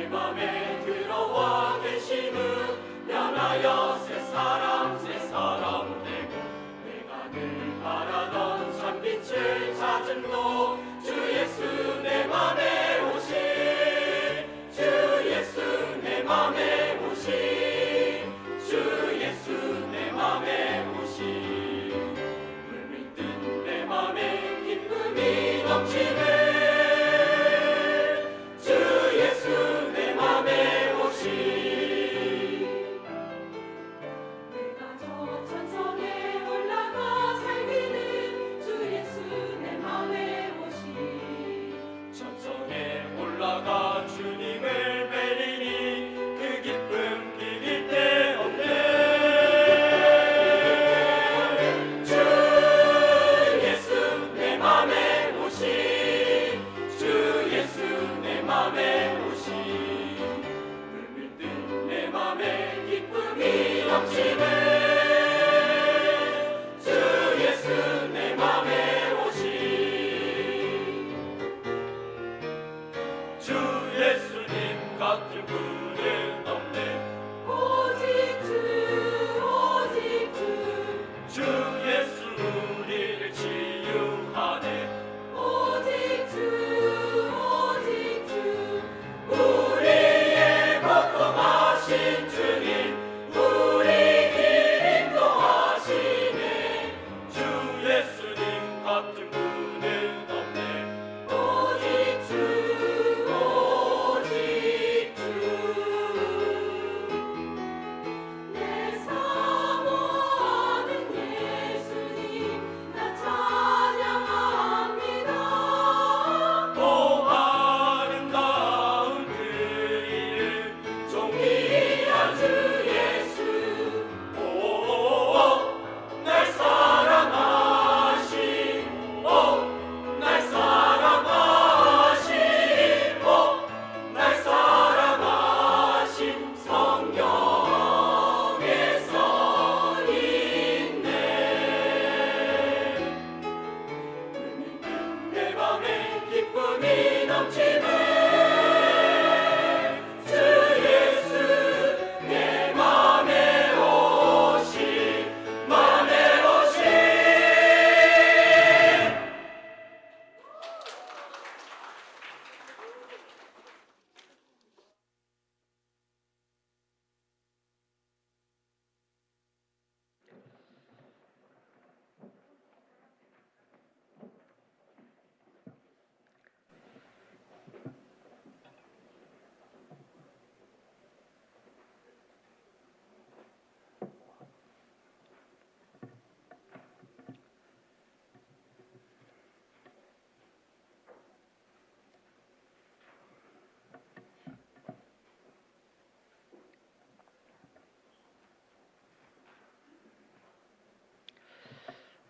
맘에 들어와 계심을 면하여 새 사람 되고 내가 늘 바라던 참빛을 찾음도 주 예수 내 맘에 오신 주 예수 내 맘에 오신 주 예수 내 맘에 오신 물밀듯 내 맘에 기쁨이 넘치네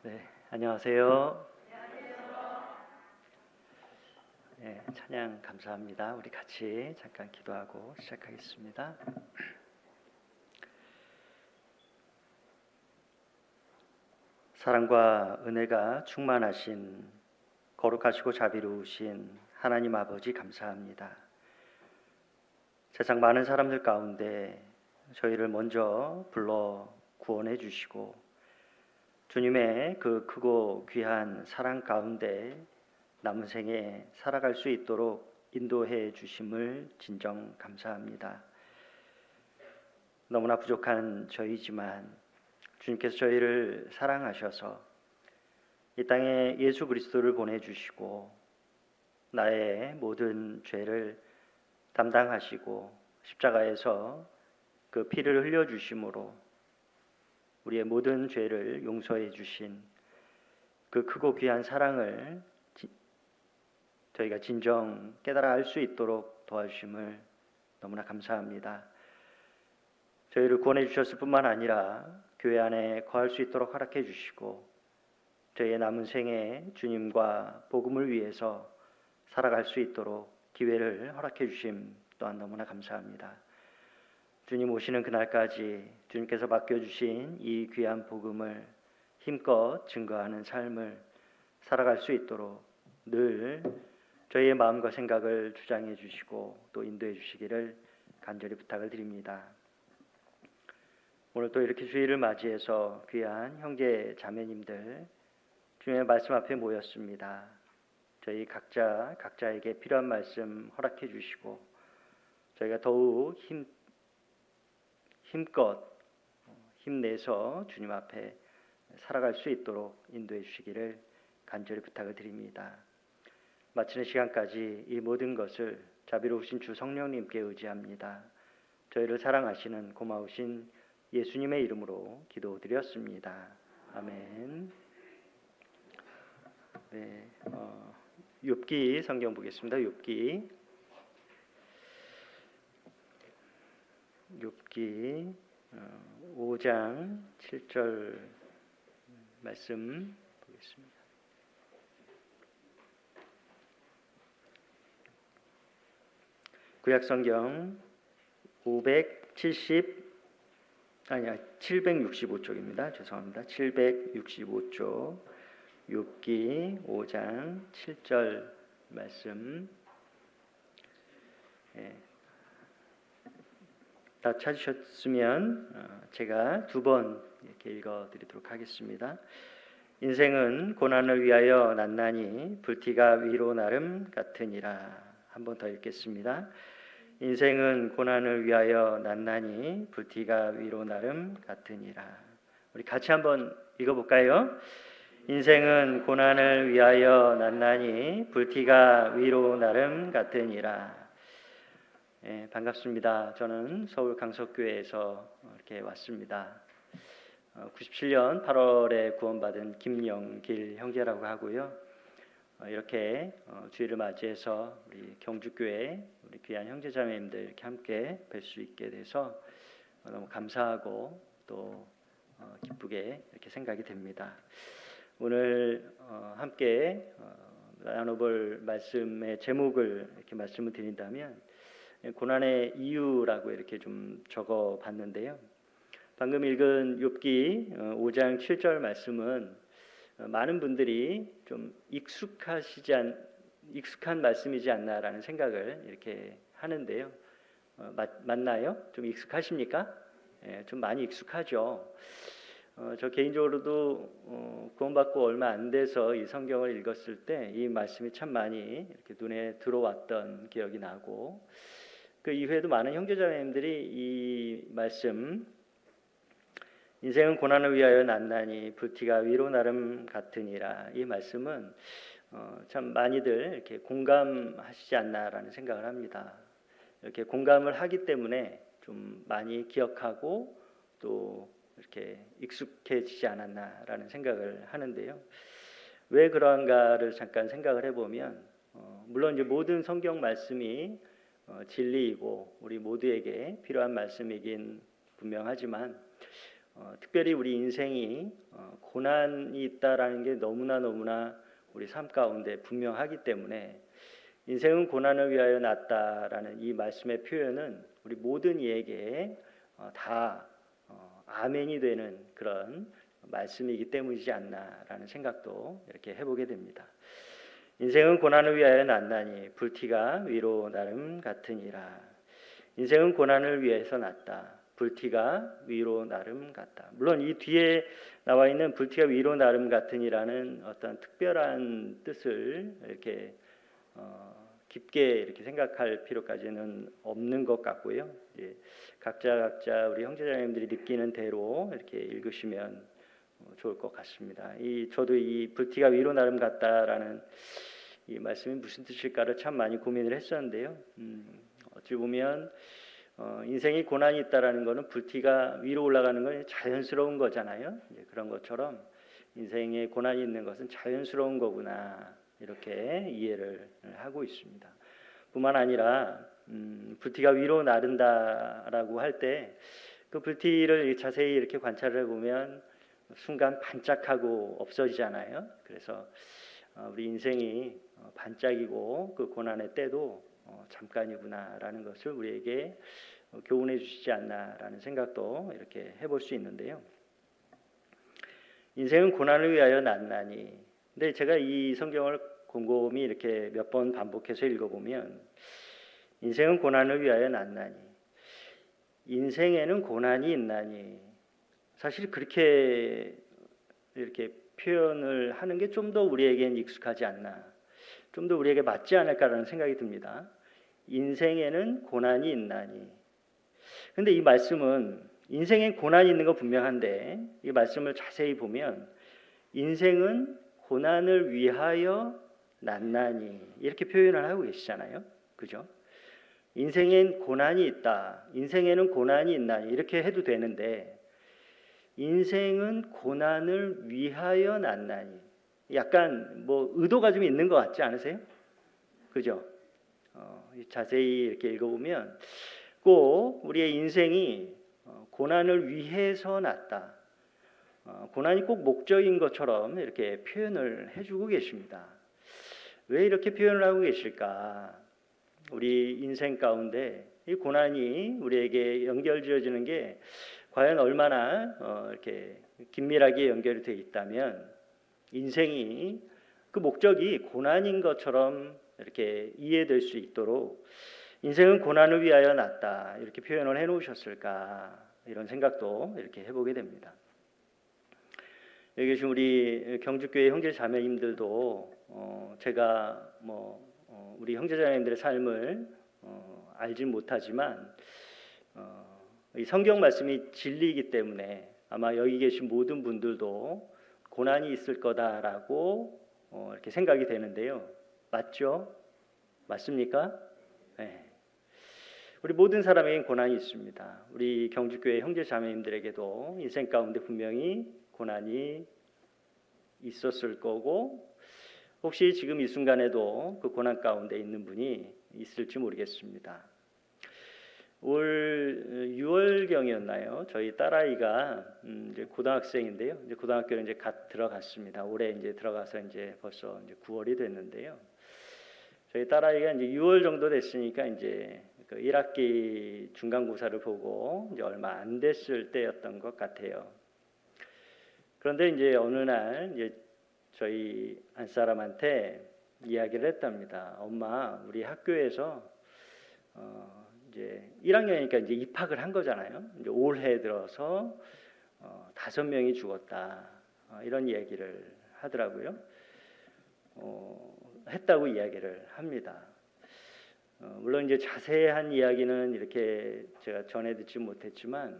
네, 안녕하세요. 네, 찬양 감사합니다. 우리 같이 잠깐 기도하고 시작하겠습니다. 사랑과 은혜가 충만하신 거룩하시고 자비로우신 하나님 아버지 감사합니다. 세상 많은 사람들 가운데 저희를 먼저 불러 구원해 주시고 주님의 그 크고 귀한 사랑 가운데 남은 생에 살아갈 수 있도록 인도해 주심을 진정 감사합니다. 너무나 부족한 저희지만 주님께서 저희를 사랑하셔서 이 땅에 예수 그리스도를 보내주시고 나의 모든 죄를 담당하시고 십자가에서 그 피를 흘려주심으로 우리의 모든 죄를 용서해 주신 그 크고 귀한 사랑을 저희가 진정 깨달아 알 수 있도록 도와주심을 너무나 감사합니다. 저희를 구원해 주셨을 뿐만 아니라 교회 안에 거할 수 있도록 허락해 주시고 저희의 남은 생에 주님과 복음을 위해서 살아갈 수 있도록 기회를 허락해 주심 또한 너무나 감사합니다. 주님 오시는 그날까지 주님께서 맡겨주신 이 귀한 복음을 힘껏 증거하는 삶을 살아갈 수 있도록 늘 저희의 마음과 생각을 주장해 주시고 또 인도해 주시기를 간절히 부탁을 드립니다. 오늘 또 이렇게 주일을 맞이해서 귀한 형제 자매님들 주님의 말씀 앞에 모였습니다. 저희 각자에게 필요한 말씀 허락해 주시고 저희가 더욱 힘껏 힘내서 주님 앞에 살아갈 수 있도록 인도해 주시기를 간절히 부탁을 드립니다. 마치는 시간까지 이 모든 것을 자비로우신 주 성령님께 의지합니다. 저희를 사랑하시는 고마우신 예수님의 이름으로 기도드렸습니다. 아멘. 네, 욥기 성경 보겠습니다. 욥기 5장 7절 말씀 보겠습니다. 구약 성경 765쪽입니다. 죄송합니다. 765쪽 욥기 5장 7절 말씀. 다 찾으셨으면 제가 두 번 이렇게 읽어드리도록 하겠습니다. 인생은 고난을 위하여 났나니 불티가 위로 나름 같으니라. 한 번 더 읽겠습니다. 인생은 고난을 위하여 났나니 불티가 위로 나름 같으니라. 우리 같이 한번 읽어볼까요? 인생은 고난을 위하여 났나니 불티가 위로 나름 같으니라. 반갑습니다. 저는 서울 강석교회에서 이렇게 왔습니다. 97년 8월에 구원받은 김영길 형제라고 하고요. 이렇게 주일을 맞이해서 우리 경주교회 우리 귀한 형제자매님들 이렇게 함께 뵐 수 있게 돼서 너무 감사하고 또 기쁘게 이렇게 생각이 됩니다. 오늘 함께 나눠볼 말씀의 제목을 이렇게 말씀을 드린다면 고난의 이유라고 이렇게 좀 적어봤는데요. 방금 읽은 욥기 5장 7절 말씀은 많은 분들이 좀 익숙한 말씀이지 않나라는 생각을 이렇게 하는데요. 맞나요? 좀 익숙하십니까? 좀 많이 익숙하죠. 저 개인적으로도 구원받고 얼마 안 돼서 이 성경을 읽었을 때 이 말씀이 참 많이 이렇게 눈에 들어왔던 기억이 나고 그 이후에도 많은 형제자매님들이 이 말씀 인생은 고난을 위하여 났나니 불티가 위로 나름 같으니라 이 말씀은 참 많이들 이렇게 공감하시지 않나라는 생각을 합니다. 이렇게 공감을 하기 때문에 좀 많이 기억하고 또 이렇게 익숙해지지 않았나라는 생각을 하는데요. 왜 그러한가를 잠깐 생각을 해보면 물론 이제 모든 성경 말씀이 진리이고 우리 모두에게 필요한 말씀이긴 분명하지만 특별히 우리 인생이 고난이 있다라는 게 너무나 우리 삶 가운데 분명하기 때문에 인생은 고난을 위하여 났다라는 이 말씀의 표현은 우리 모든 이에게 다 아멘이 되는 그런 말씀이기 때문이지 않나라는 생각도 이렇게 해보게 됩니다. 인생은 고난을 위하여 났나니 불티가 위로 나름 같으니라. 인생은 고난을 위해서 났다. 불티가 위로 나름 같다. 물론 이 뒤에 나와 있는 불티가 위로 나름 같으니라는 어떤 특별한 뜻을 이렇게 깊게 이렇게 생각할 필요까지는 없는 것 같고요. 각자 우리 형제자매님들이 느끼는 대로 이렇게 읽으시면 좋을 것 같습니다. 저도 이 불티가 위로 나름 같다라는 이 말씀이 무슨 뜻일까를 참 많이 고민을 했었는데요. 어찌 보면 인생이 고난이 있다라는 것은 불티가 위로 올라가는 건 자연스러운 거잖아요. 그런 것처럼 인생에 고난이 있는 것은 자연스러운 거구나 이렇게 이해를 하고 있습니다. 뿐만 아니라 불티가 위로 나른다라고 할 때 그 불티를 자세히 이렇게 관찰을 해보면 순간 반짝하고 없어지잖아요. 그래서 우리 인생이 반짝이고 그 고난의 때도 잠깐이구나라는 것을 우리에게 교훈해 주시지 않나라는 생각도 이렇게 해볼 수 있는데요. 인생은 고난을 위하여 났나니. 근데 제가 이 성경을 곰곰이 이렇게 몇 번 반복해서 읽어보면 인생은 고난을 위하여 났나니 인생에는 고난이 있나니 사실 그렇게 이렇게 표현을 하는 게 좀 더 우리에겐 익숙하지 않나, 좀 더 우리에게 맞지 않을까라는 생각이 듭니다. 인생에는 고난이 있나니. 근데 이 말씀은 인생엔 고난이 있는 거 분명한데 이 말씀을 자세히 보면 인생은 고난을 위하여 났나니 이렇게 표현을 하고 계시잖아요. 그죠? 인생엔 고난이 있다. 인생에는 고난이 있나니 이렇게 해도 되는데 인생은 고난을 위하여 났나니 약간 뭐 의도가 좀 있는 것 같지 않으세요? 그죠? 자세히 이렇게 읽어보면 꼭 우리의 인생이 고난을 위해서 났다. 고난이 꼭 목적인 것처럼 이렇게 표현을 해주고 계십니다. 왜 이렇게 표현을 하고 계실까? 우리 인생 가운데 이 고난이 우리에게 연결지어지는 게 과연 얼마나 이렇게 긴밀하게 연결이 되어 있다면 인생이 그 목적이 고난인 것처럼 이렇게 이해될 수 있도록 인생은 고난을 위하여 났다 이렇게 표현을 해놓으셨을까 이런 생각도 이렇게 해보게 됩니다. 여기 계신 우리 경주교회 형제 자매님들도 제가 우리 형제 자매님들의 삶을 알지 못하지만 이 성경 말씀이 진리이기 때문에 아마 여기 계신 모든 분들도 고난이 있을 거다라고 이렇게 생각이 되는데요. 맞죠? 맞습니까? 네. 우리 모든 사람에겐 고난이 있습니다. 우리 경주교회 형제 자매님들에게도 인생 가운데 분명히 고난이 있었을 거고 혹시 지금 이 순간에도 그 고난 가운데 있는 분이 있을지 모르겠습니다. 올 6월경이었나요? 저희 딸아이가 이제 고등학생인데요. 이제 고등학교를 이제 갓 들어갔습니다. 올해 이제 들어가서 이제 벌써 이제 9월이 됐는데요. 저희 딸아이가 이제 6월 정도 됐으니까 이제 그 1학기 중간고사를 보고 이제 얼마 안 됐을 때였던 것 같아요. 그런데 이제 어느 날 이제 저희 한 사람한테 이야기를 했답니다. 엄마, 우리 학교에서 이제 1학년이니까 이제 입학을 한 거잖아요. 이제 올해 들어서 5명이 죽었다. 이런 이야기를 하더라고요. 했다고 이야기를 합니다. 물론 이제 자세한 이야기는 이렇게 제가 전해 듣지 못했지만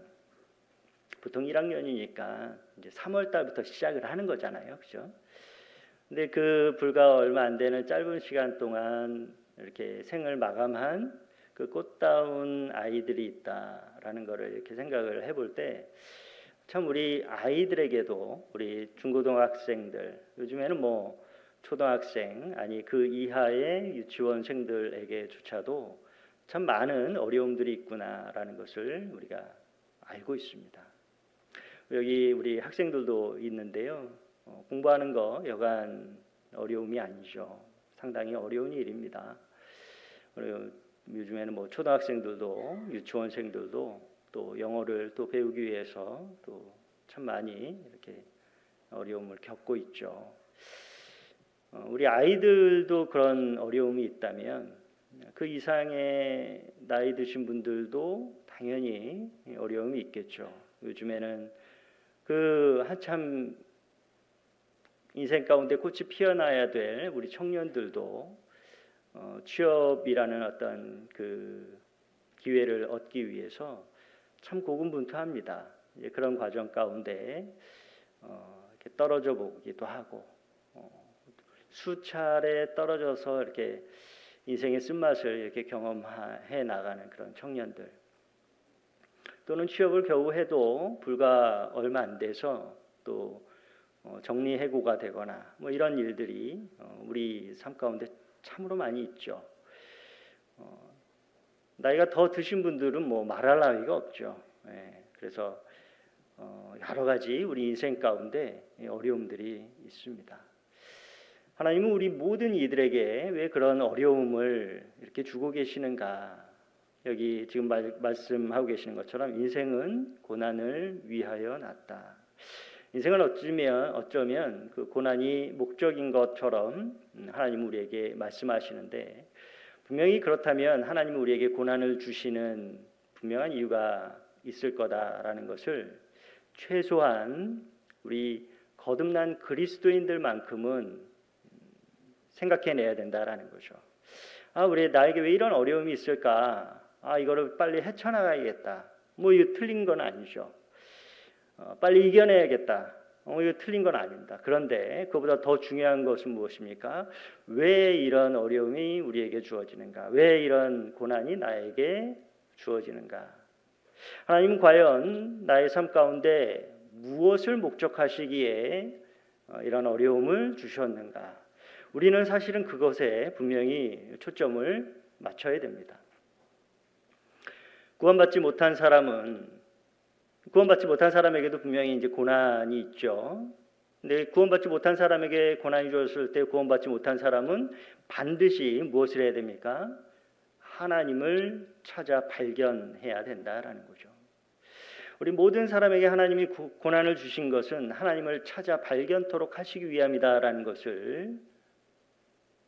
보통 1학년이니까 이제 3월 달부터 시작을 하는 거잖아요. 그죠? 근데 그 불과 얼마 안 되는 짧은 시간 동안 이렇게 생을 마감한 그 꽃다운 아이들이 있다라는 거를 이렇게 생각을 해볼 때 참 우리 아이들에게도 우리 중고등학생들 요즘에는 뭐 초등학생 아니 그 이하의 유치원생들에게조차도 참 많은 어려움들이 있구나라는 것을 우리가 알고 있습니다. 여기 우리 학생들도 있는데요. 공부하는 거 여간 어려움이 아니죠. 상당히 어려운 일입니다. 그리고 요즘에는 뭐 초등학생들도 유치원생들도 또 영어를 또 배우기 위해서 또 참 많이 이렇게 어려움을 겪고 있죠. 우리 아이들도 그런 어려움이 있다면 그 이상의 나이 드신 분들도 당연히 어려움이 있겠죠. 요즘에는 그 한참 인생 가운데 꽃이 피어나야 될 우리 청년들도 취업이라는 어떤 그 기회를 얻기 위해서 참 고군분투합니다. 이제 그런 과정 가운데 이렇게 떨어져 보기도 하고 수차례 떨어져서 이렇게 인생의 쓴맛을 이렇게 경험해 나가는 그런 청년들 또는 취업을 겨우 해도 불과 얼마 안 돼서 또 정리해고가 되거나 뭐 이런 일들이 우리 삶 가운데 참으로 많이 있죠. 나이가 더 드신 분들은 뭐 말할 나위가 없죠. 그래서 여러 가지 우리 인생 가운데 어려움들이 있습니다. 하나님은 우리 모든 이들에게 왜 그런 어려움을 이렇게 주고 계시는가? 여기 지금 말씀하고 계시는 것처럼 인생은 고난을 위하여 났다. 인생은 어쩌면 그 고난이 목적인 것처럼 하나님 우리에게 말씀하시는데 분명히 그렇다면 하나님은 우리에게 고난을 주시는 분명한 이유가 있을 거다라는 것을 최소한 우리 거듭난 그리스도인들만큼은 생각해내야 된다라는 거죠. 우리 나에게 왜 이런 어려움이 있을까? 이거를 빨리 헤쳐나가야겠다. 이거 틀린 건 아니죠. 빨리 이겨내야겠다. 이거 틀린 건 아닙니다. 그런데 그보다 더 중요한 것은 무엇입니까? 왜 이런 어려움이 우리에게 주어지는가? 왜 이런 고난이 나에게 주어지는가? 하나님은 과연 나의 삶 가운데 무엇을 목적하시기에 이런 어려움을 주셨는가? 우리는 사실은 그것에 분명히 초점을 맞춰야 됩니다. 구원받지 못한 사람에게도 분명히 이제 고난이 있죠. 근데 구원받지 못한 사람에게 고난이 주어졌을 때 구원받지 못한 사람은 반드시 무엇을 해야 됩니까? 하나님을 찾아 발견해야 된다라는 거죠. 우리 모든 사람에게 하나님이 고난을 주신 것은 하나님을 찾아 발견토록 하시기 위함이다라는 것을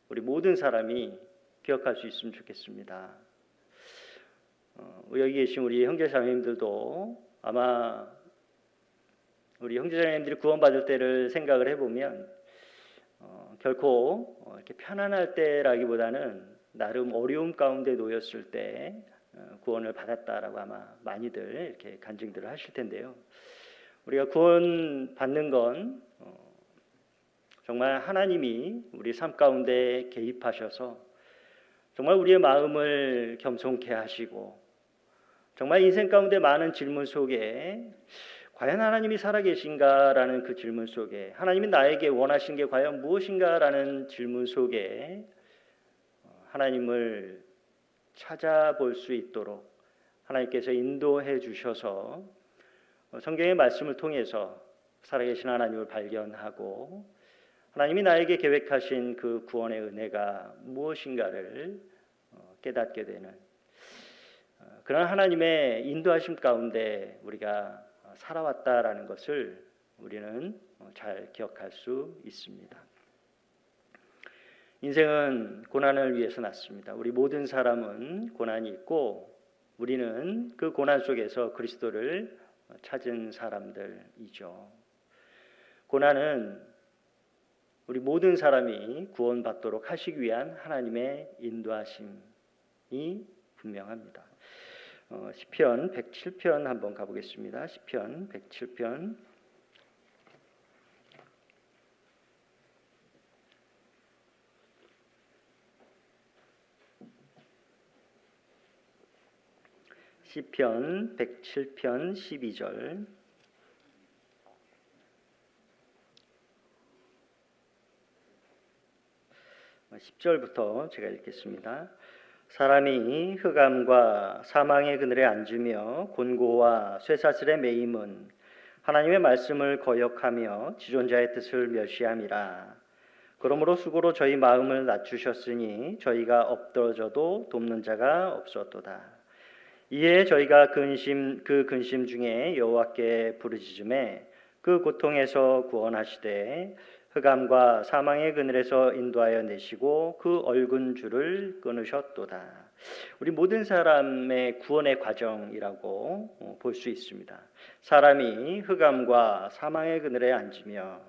우리 모든 사람이 기억할 수 있으면 좋겠습니다. 여기 계신 우리 형제자매님들도 아마 우리 형제자매님들이 구원받을 때를 생각을 해보면 결코 이렇게 편안할 때라기보다는 나름 어려움 가운데 놓였을 때 구원을 받았다라고 아마 많이들 이렇게 간증들을 하실 텐데요. 우리가 구원 받는 건 정말 하나님이 우리 삶 가운데 개입하셔서 정말 우리의 마음을 겸손케 하시고 정말 인생 가운데 많은 질문 속에 과연 하나님이 살아계신가라는 그 질문 속에 하나님이 나에게 원하신 게 과연 무엇인가라는 질문 속에 하나님을 찾아볼 수 있도록 하나님께서 인도해 주셔서 성경의 말씀을 통해서 살아계신 하나님을 발견하고 하나님이 나에게 계획하신 그 구원의 은혜가 무엇인가를 깨닫게 되는 그런 하나님의 인도하심 가운데 우리가 살아왔다라는 것을 우리는 잘 기억할 수 있습니다. 인생은 고난을 위해서 났습니다. 우리 모든 사람은 고난이 있고 우리는 그 고난 속에서 그리스도를 찾은 사람들이죠. 고난은 우리 모든 사람이 구원받도록 하시기 위한 하나님의 인도하심이 분명합니다. 시편 107편 한번 가보겠습니다. 시편 107편 107편 12절 10절부터 제가 읽겠습니다. 사람이 흑암과 사망의 그늘에 앉으며 곤고와 쇠사슬에 매임은 하나님의 말씀을 거역하며 지존자의 뜻을 멸시함이라. 그러므로 수고로 저희 마음을 낮추셨으니 저희가 엎드러져도 돕는 자가 없었도다. 이에 저희가 그 근심 중에 여호와께 부르짖음에 그 고통에서 구원하시되 흑암과 사망의 그늘에서 인도하여 내시고 그 얼군 줄을 끊으셨도다. 우리 모든 사람의 구원의 과정이라고 볼 수 있습니다. 사람이 흑암과 사망의 그늘에 앉으며,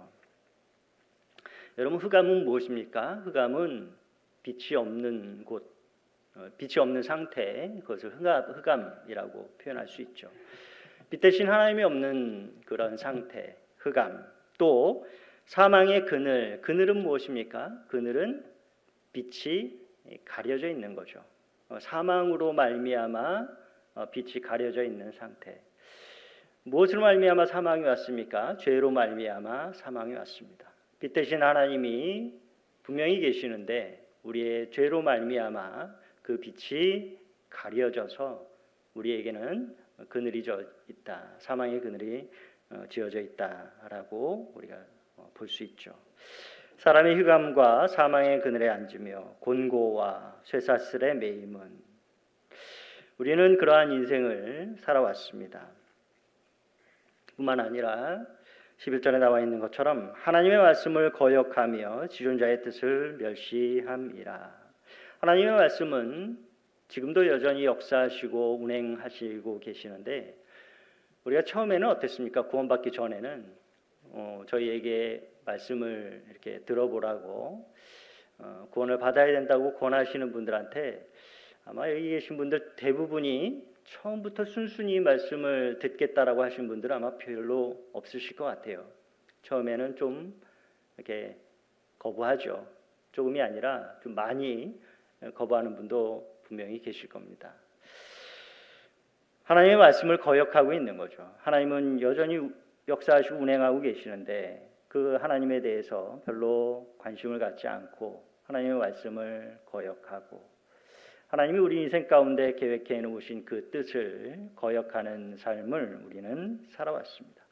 여러분 흑암은 무엇입니까? 흑암은 빛이 없는 곳, 빛이 없는 상태, 그것을 흑암이라고 표현할 수 있죠. 빛 대신 하나님이 없는 그런 상태, 흑암. 또 사망의 그늘은 무엇입니까? 그늘은 빛이 가려져 있는 거죠. 사망으로 말미암아 빛이 가려져 있는 상태. 무엇으로 말미암아 사망이 왔습니까? 죄로 말미암아 사망이 왔습니다. 빛 대신 하나님이 분명히 계시는데 우리의 죄로 말미암아 그 빛이 가려져서 우리에게는 그늘이 져 있다. 사망의 그늘이 지어져 있다라고 우리가 볼 수 있죠. 사람의 흑암과 사망의 그늘에 앉으며 곤고와 쇠사슬에 매임은, 우리는 그러한 인생을 살아왔습니다. 뿐만 아니라 11절에 나와 있는 것처럼 하나님의 말씀을 거역하며 지존자의 뜻을 멸시함이라. 하나님의 말씀은 지금도 여전히 역사하시고 운행하시고 계시는데, 우리가 처음에는 어땠습니까? 구원받기 전에는 저희에게 말씀을 이렇게 들어보라고 구원을 받아야 된다고 권하시는 분들한테 아마 여기 계신 분들 대부분이 처음부터 순순히 말씀을 듣겠다라고 하신 분들은 아마 별로 없으실 것 같아요. 처음에는 좀 이렇게 거부하죠. 조금이 아니라 좀 많이 거부하는 분도 분명히 계실 겁니다. 하나님의 말씀을 거역하고 있는 거죠. 하나님은 여전히 역사하시고 운행하고 계시는데 그 하나님에 대해서 별로 관심을 갖지 않고 하나님의 말씀을 거역하고 하나님이 우리 인생 가운데 계획해 놓으신 그 뜻을 거역하는 삶을 우리는 살아왔습니다.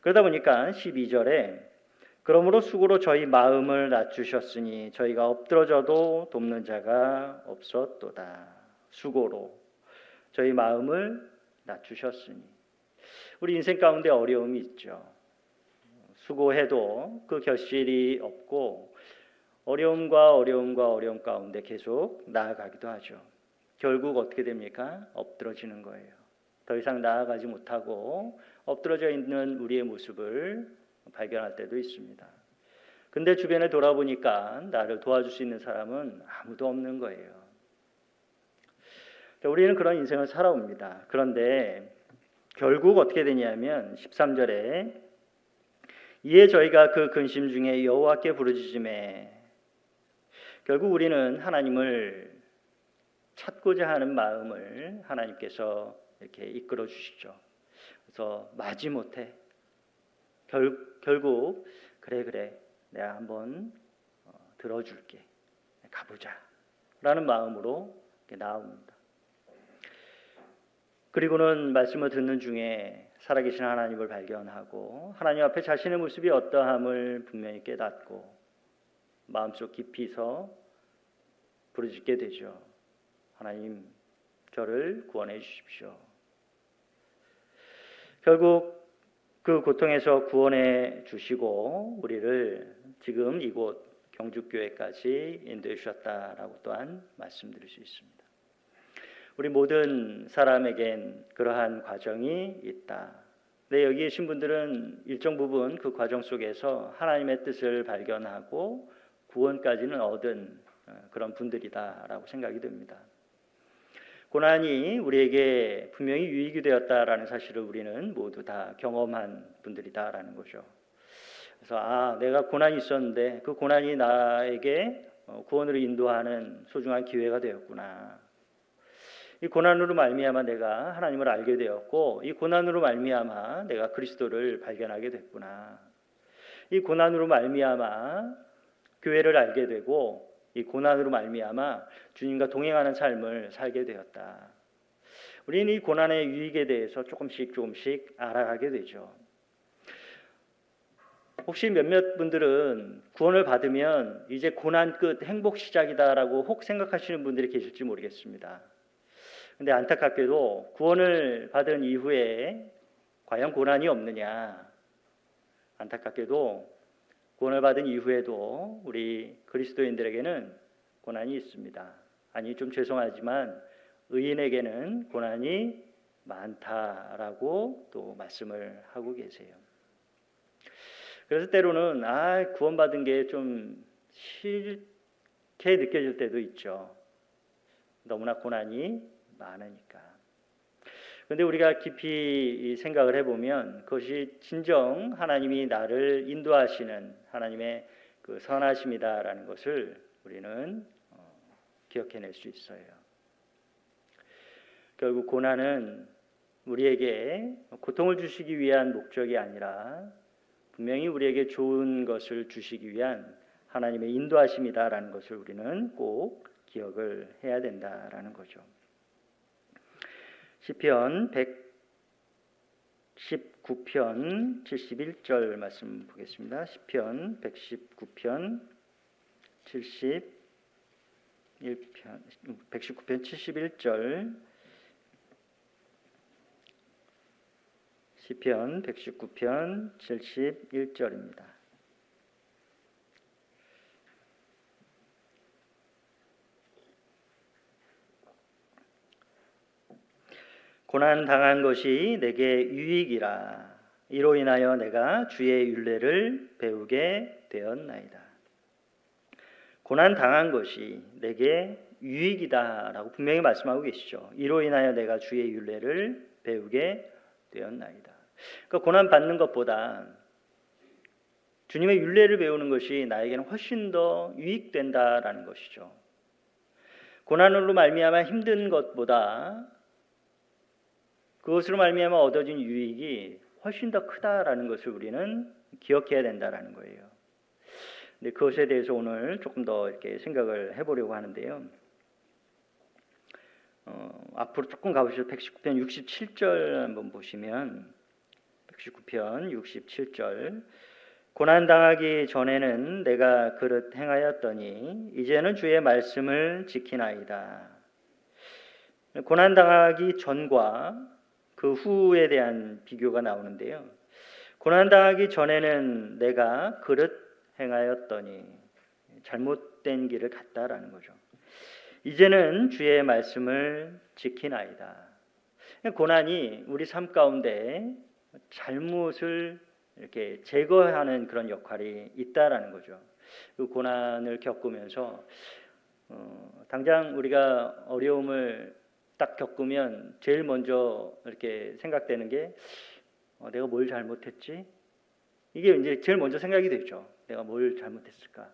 그러다 보니까 12절에 그러므로 수고로 저희 마음을 낮추셨으니 저희가 엎드러져도 돕는 자가 없었도다. 수고로 저희 마음을 낮추셨으니, 우리 인생 가운데 어려움이 있죠. 수고해도 그 결실이 없고 어려움과 어려움 가운데 계속 나아가기도 하죠. 결국 어떻게 됩니까? 엎드러지는 거예요. 더 이상 나아가지 못하고 엎드러져 있는 우리의 모습을 발견할 때도 있습니다. 근데 주변에 돌아보니까 나를 도와줄 수 있는 사람은 아무도 없는 거예요. 우리는 그런 인생을 살아옵니다. 그런데 결국 어떻게 되냐면 13절에 이에 저희가 그 근심 중에 여호와께 부르짖음에, 결국 우리는 하나님을 찾고자 하는 마음을 하나님께서 이렇게 이끌어 주시죠. 그래서 마지못해 결국 그래 내가 한번 들어줄게, 가보자 라는 마음으로 이렇게 나옵니다. 그리고는 말씀을 듣는 중에 살아계신 하나님을 발견하고 하나님 앞에 자신의 모습이 어떠함을 분명히 깨닫고 마음속 깊이서 부르짖게 되죠. 하나님, 저를 구원해 주십시오. 결국 그 고통에서 구원해 주시고 우리를 지금 이곳 경주교회까지 인도해 주셨다라고 또한 말씀드릴 수 있습니다. 우리 모든 사람에겐 그러한 과정이 있다. 근데 여기 계신 분들은 일정 부분 그 과정 속에서 하나님의 뜻을 발견하고 구원까지는 얻은 그런 분들이다라고 생각이 됩니다. 고난이 우리에게 분명히 유익이 되었다라는 사실을 우리는 모두 다 경험한 분들이다라는 거죠. 그래서 내가 고난이 있었는데 그 고난이 나에게 구원으로 인도하는 소중한 기회가 되었구나. 이 고난으로 말미암아 내가 하나님을 알게 되었고 이 고난으로 말미암아 내가 그리스도를 발견하게 됐구나. 이 고난으로 말미암아 교회를 알게 되고 이 고난으로 말미암아 주님과 동행하는 삶을 살게 되었다. 우리는 이 고난의 유익에 대해서 조금씩 알아가게 되죠. 혹시 몇몇 분들은 구원을 받으면 이제 고난 끝, 행복 시작이다라고 혹 생각하시는 분들이 계실지 모르겠습니다. 근데 안타깝게도 구원을 받은 이후에 과연 고난이 없느냐? 안타깝게도 구원을 받은 이후에도 우리 그리스도인들에게는 고난이 있습니다. 아니, 좀 죄송하지만 의인에게는 고난이 많다라고 또 말씀을 하고 계세요. 그래서 때로는 구원받은 게 좀 싫게 느껴질 때도 있죠. 너무나 고난이 많으니까. 그런데 우리가 깊이 생각을 해보면 그것이 진정 하나님이 나를 인도하시는 하나님의 그 선하심이다라는 것을 우리는 기억해낼 수 있어요. 결국 고난은 우리에게 고통을 주시기 위한 목적이 아니라 분명히 우리에게 좋은 것을 주시기 위한 하나님의 인도하심이다라는 것을 우리는 꼭 기억을 해야 된다라는 거죠. 시편 119편 71절 말씀 보겠습니다. 시편 119편 71절 시편 119편 71절입니다. 고난 당한 것이 내게 유익이라. 이로 인하여 내가 주의 율례를 배우게 되었나이다. 고난 당한 것이 내게 유익이다라고 분명히 말씀하고 계시죠. 이로 인하여 내가 주의 율례를 배우게 되었나이다. 그러니까 고난 받는 것보다 주님의 율례를 배우는 것이 나에게는 훨씬 더 유익된다라는 것이죠. 고난으로 말미암아 힘든 것보다 그것으로 말미암아 얻어진 유익이 훨씬 더 크다라는 것을 우리는 기억해야 된다라는 거예요. 근데 그것에 대해서 오늘 조금 더 이렇게 생각을 해보려고 하는데요. 앞으로 조금 가보시죠. 119편 67절 한번 보시면 119편 67절 고난 당하기 전에는 내가 그릇 행하였더니 이제는 주의 말씀을 지키나이다. 고난 당하기 전과 그 후에 대한 비교가 나오는데요. 고난 당하기 전에는 내가 그릇 행하였더니 잘못된 길을 갔다라는 거죠. 이제는 주의 말씀을 지키나이다. 고난이 우리 삶 가운데 잘못을 이렇게 제거하는 그런 역할이 있다라는 거죠. 그 고난을 겪으면서 당장 우리가 어려움을 딱 겪으면 제일 먼저 이렇게 생각되는 게 내가 뭘 잘못했지? 이게 이제 제일 먼저 생각이 되죠. 내가 뭘 잘못했을까?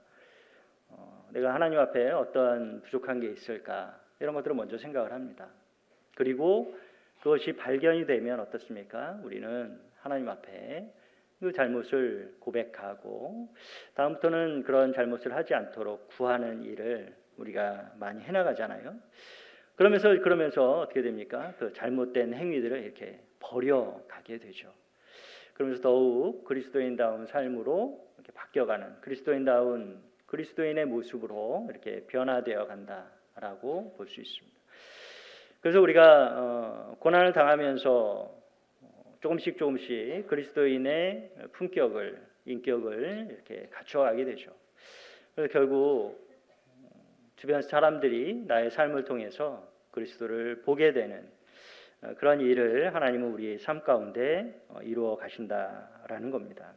내가 하나님 앞에 어떠한 부족한 게 있을까? 이런 것들을 먼저 생각을 합니다. 그리고 그것이 발견이 되면 어떻습니까? 우리는 하나님 앞에 그 잘못을 고백하고 다음부터는 그런 잘못을 하지 않도록 구하는 일을 우리가 많이 해나가잖아요. 그러면서 어떻게 됩니까? 그 잘못된 행위들을 이렇게 버려가게 되죠. 그러면서 더욱 그리스도인다운 삶으로 이렇게 바뀌어가는 그리스도인의 모습으로 이렇게 변화되어 간다라고 볼 수 있습니다. 그래서 우리가 고난을 당하면서 조금씩 그리스도인의 품격을, 인격을 이렇게 갖춰가게 되죠. 그래서 결국 주변 사람들이 나의 삶을 통해서 그리스도를 보게 되는 그런 일을 하나님은 우리의 삶 가운데 이루어 가신다라는 겁니다.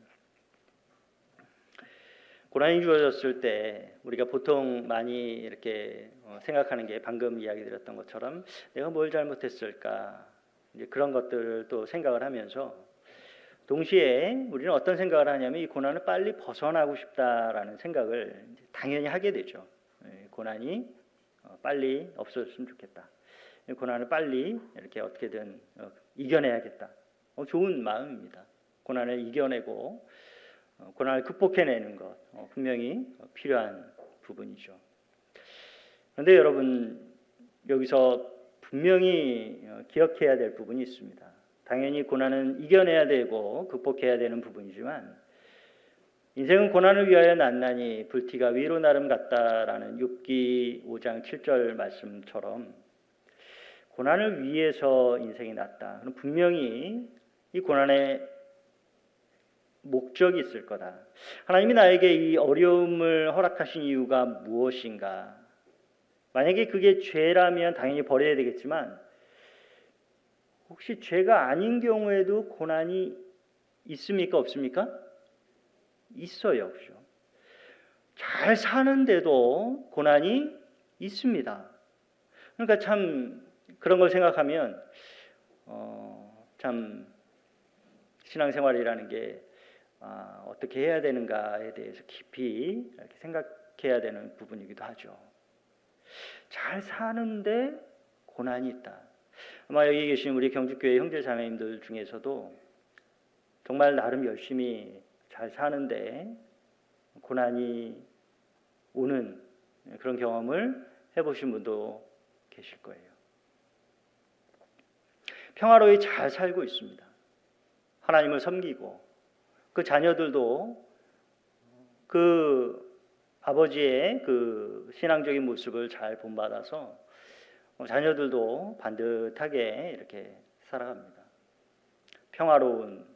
고난이 주어졌을 때 우리가 보통 많이 이렇게 생각하는 게 방금 이야기 드렸던 것처럼 내가 뭘 잘못했을까? 이제 그런 것들을 또 생각을 하면서 동시에 우리는 어떤 생각을 하냐면 이 고난을 빨리 벗어나고 싶다라는 생각을 당연히 하게 되죠. 고난이 빨리 없어졌으면 좋겠다. 고난을 빨리 이렇게 어떻게든 이겨내야겠다. 좋은 마음입니다. 고난을 이겨내고 고난을 극복해내는 것 분명히 필요한 부분이죠. 그런데 여러분 여기서 분명히 기억해야 될 부분이 있습니다. 당연히 고난은 이겨내야 되고 극복해야 되는 부분이지만 인생은 고난을 위하여 난나니 불티가 위로 나름 같다라는 욥기 5장 7절 말씀처럼 고난을 위해서 인생이 났다. 분명히 이 고난의 목적이 있을 거다. 하나님이 나에게 이 어려움을 허락하신 이유가 무엇인가? 만약에 그게 죄라면 당연히 버려야 되겠지만 혹시 죄가 아닌 경우에도 고난이 있습니까? 없습니까? 있어요. 그렇죠? 잘 사는데도 고난이 있습니다. 그러니까 참 그런 걸 생각하면 참 신앙생활이라는 게 어떻게 해야 되는가에 대해서 깊이 이렇게 생각해야 되는 부분이기도 하죠. 잘 사는데 고난이 있다. 아마 여기 계신 우리 경주교회 형제자매님들 중에서도 정말 나름 열심히 잘 사는데 고난이 오는 그런 경험을 해보신 분도 계실 거예요. 평화로이 잘 살고 있습니다. 하나님을 섬기고 그 자녀들도 그 아버지의 그 신앙적인 모습을 잘 본받아서 자녀들도 반듯하게 이렇게 살아갑니다. 평화로운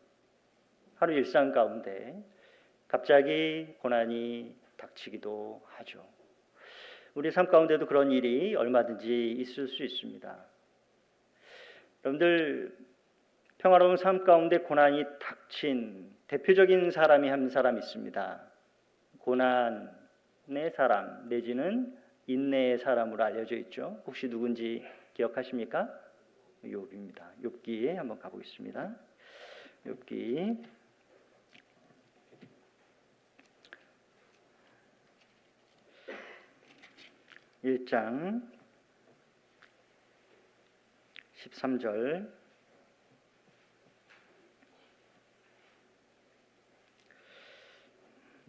하루 일상 가운데 갑자기 고난이 닥치기도 하죠. 우리 삶 가운데도 그런 일이 얼마든지 있을 수 있습니다. 여러분들, 평화로운 삶 가운데 고난이 닥친 대표적인 사람이 한 사람 있습니다. 고난의 사람 내지는 인내의 사람으로 알려져 있죠. 혹시 누군지 기억하십니까? 욥입니다. 욥기에 한번 가보겠습니다. 욥기 1장 13절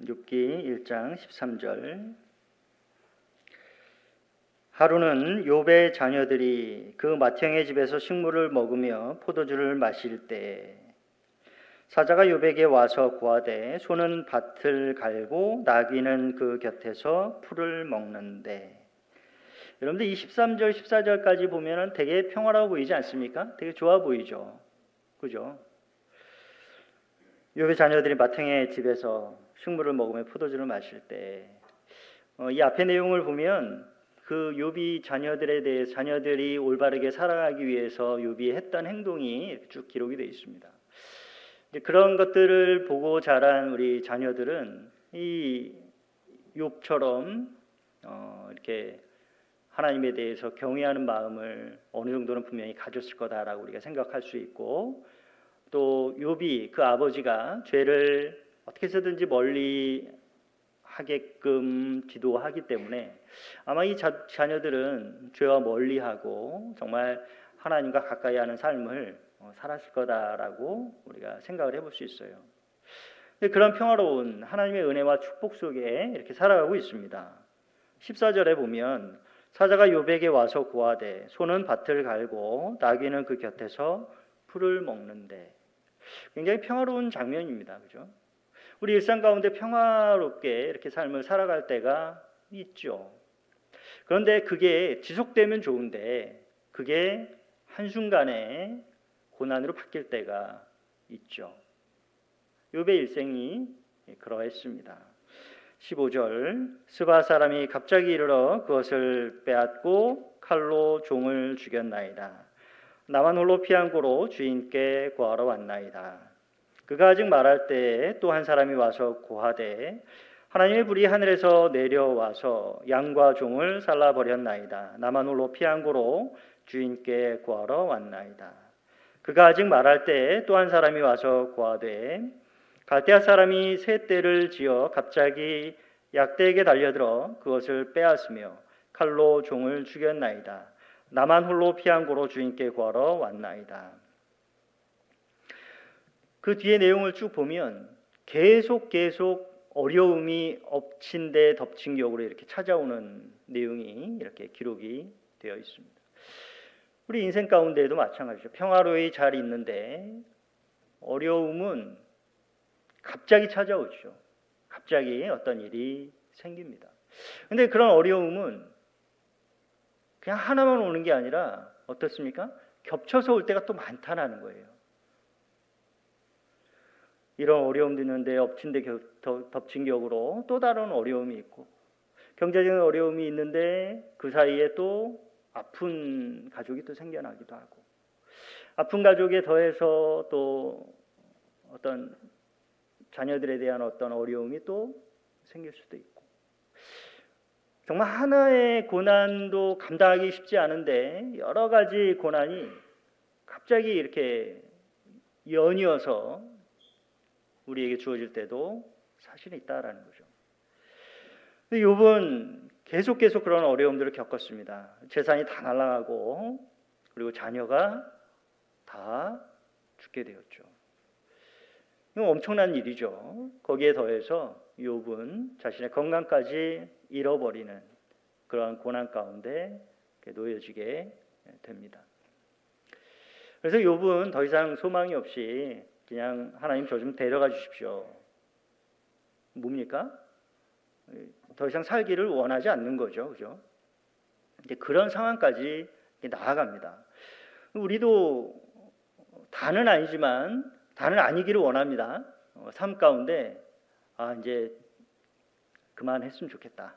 욥기 1장 13절 하루는 욥의 자녀들이 그 맏형의 집에서 식물을 먹으며 포도주를 마실 때 사자가 욥에게 와서 고하되 소는 밭을 갈고 나귀는 그 곁에서 풀을 먹는데. 여러분들 이 13절 14절까지 보면은 되게 평화로워 보이지 않습니까? 되게 좋아 보이죠. 그죠? 욥의 자녀들이 맏형의 집에서 식물을 먹으며 포도주를 마실 때 이 앞의 내용을 보면 그 욥이 자녀들이 올바르게 살아가기 위해서 욥이 했던 행동이 쭉 기록이 되어 있습니다. 그런 것들을 보고 자란 우리 자녀들은 이 욥처럼 이렇게 하나님에 대해서 경외하는 마음을 어느 정도는 분명히 가졌을 거다라고 우리가 생각할 수 있고, 또 욥이 그 아버지가 죄를 어떻게 해서든지 멀리 하게끔 지도하기 때문에 아마 이 자녀들은 죄와 멀리하고 정말 하나님과 가까이 하는 삶을 살았을 거다라고 우리가 생각을 해볼 수 있어요. 그런 평화로운 하나님의 은혜와 축복 속에 이렇게 살아가고 있습니다. 14절에 보면 사자가 욥에게 와서 고하되 소는 밭을 갈고 나귀는 그 곁에서 풀을 먹는데. 굉장히 평화로운 장면입니다. 그죠? 우리 일상 가운데 평화롭게 이렇게 삶을 살아갈 때가 있죠. 그런데 그게 지속되면 좋은데 그게 한순간에 고난으로 바뀔 때가 있죠. 욥의 일생이 그러했습니다. 15절 스바 사람이 갑자기 이르러 그것을 빼앗고 칼로 종을 죽였나이다. 나만 홀로 피한 고로 주인께 고하러 왔나이다. 그가 아직 말할 때에 또 한 사람이 와서 고하되 하나님의 불이 하늘에서 내려와서 양과 종을 살라버렸나이다. 나만 홀로 피한 고로 주인께 고하러 왔나이다. 그가 아직 말할 때에 또 한 사람이 와서 고하되 갈대아 사람이 새 떼를 지어 갑자기 약대에게 달려들어 그것을 빼앗으며 칼로 종을 죽였나이다. 나만 홀로 피한 고로 주인께 구하러 왔나이다. 그 뒤에 내용을 쭉 보면 계속 어려움이 엎친 데 덮친 격으로 이렇게 찾아오는 내용이 이렇게 기록이 되어 있습니다. 우리 인생 가운데에도 마찬가지죠. 평화로이 잘 있는데 어려움은 갑자기 찾아오죠. 갑자기 어떤 일이 생깁니다. 근데 그런 어려움은 그냥 하나만 오는 게 아니라 어떻습니까? 겹쳐서 올 때가 또 많다라는 거예요. 이런 어려움도 있는데 엎친 데 덮친 격으로 또 다른 어려움이 있고, 경제적인 어려움이 있는데 그 사이에 또 아픈 가족이 또 생겨나기도 하고, 아픈 가족에 더해서 또 어떤 자녀들에 대한 어떤 어려움이 또 생길 수도 있고, 정말 하나의 고난도 감당하기 쉽지 않은데 여러 가지 고난이 갑자기 이렇게 연이어서 우리에게 주어질 때도 사실은 있다라는 거죠. 근데 욥은 계속 그런 어려움들을 겪었습니다. 재산이 다 날아가고 그리고 자녀가 다 죽게 되었죠. 이건 엄청난 일이죠. 거기에 더해서 욥은 자신의 건강까지 잃어버리는 그러한 고난 가운데 놓여지게 됩니다. 그래서 욥은 더 이상 소망이 없이 그냥 하나님 저 좀 데려가 주십시오. 뭡니까? 더 이상 살기를 원하지 않는 거죠. 그죠? 이제 그런 상황까지 나아갑니다. 우리도 다는 아니지만 다는 아니기를 원합니다. 삶 가운데 이제 그만했으면 좋겠다.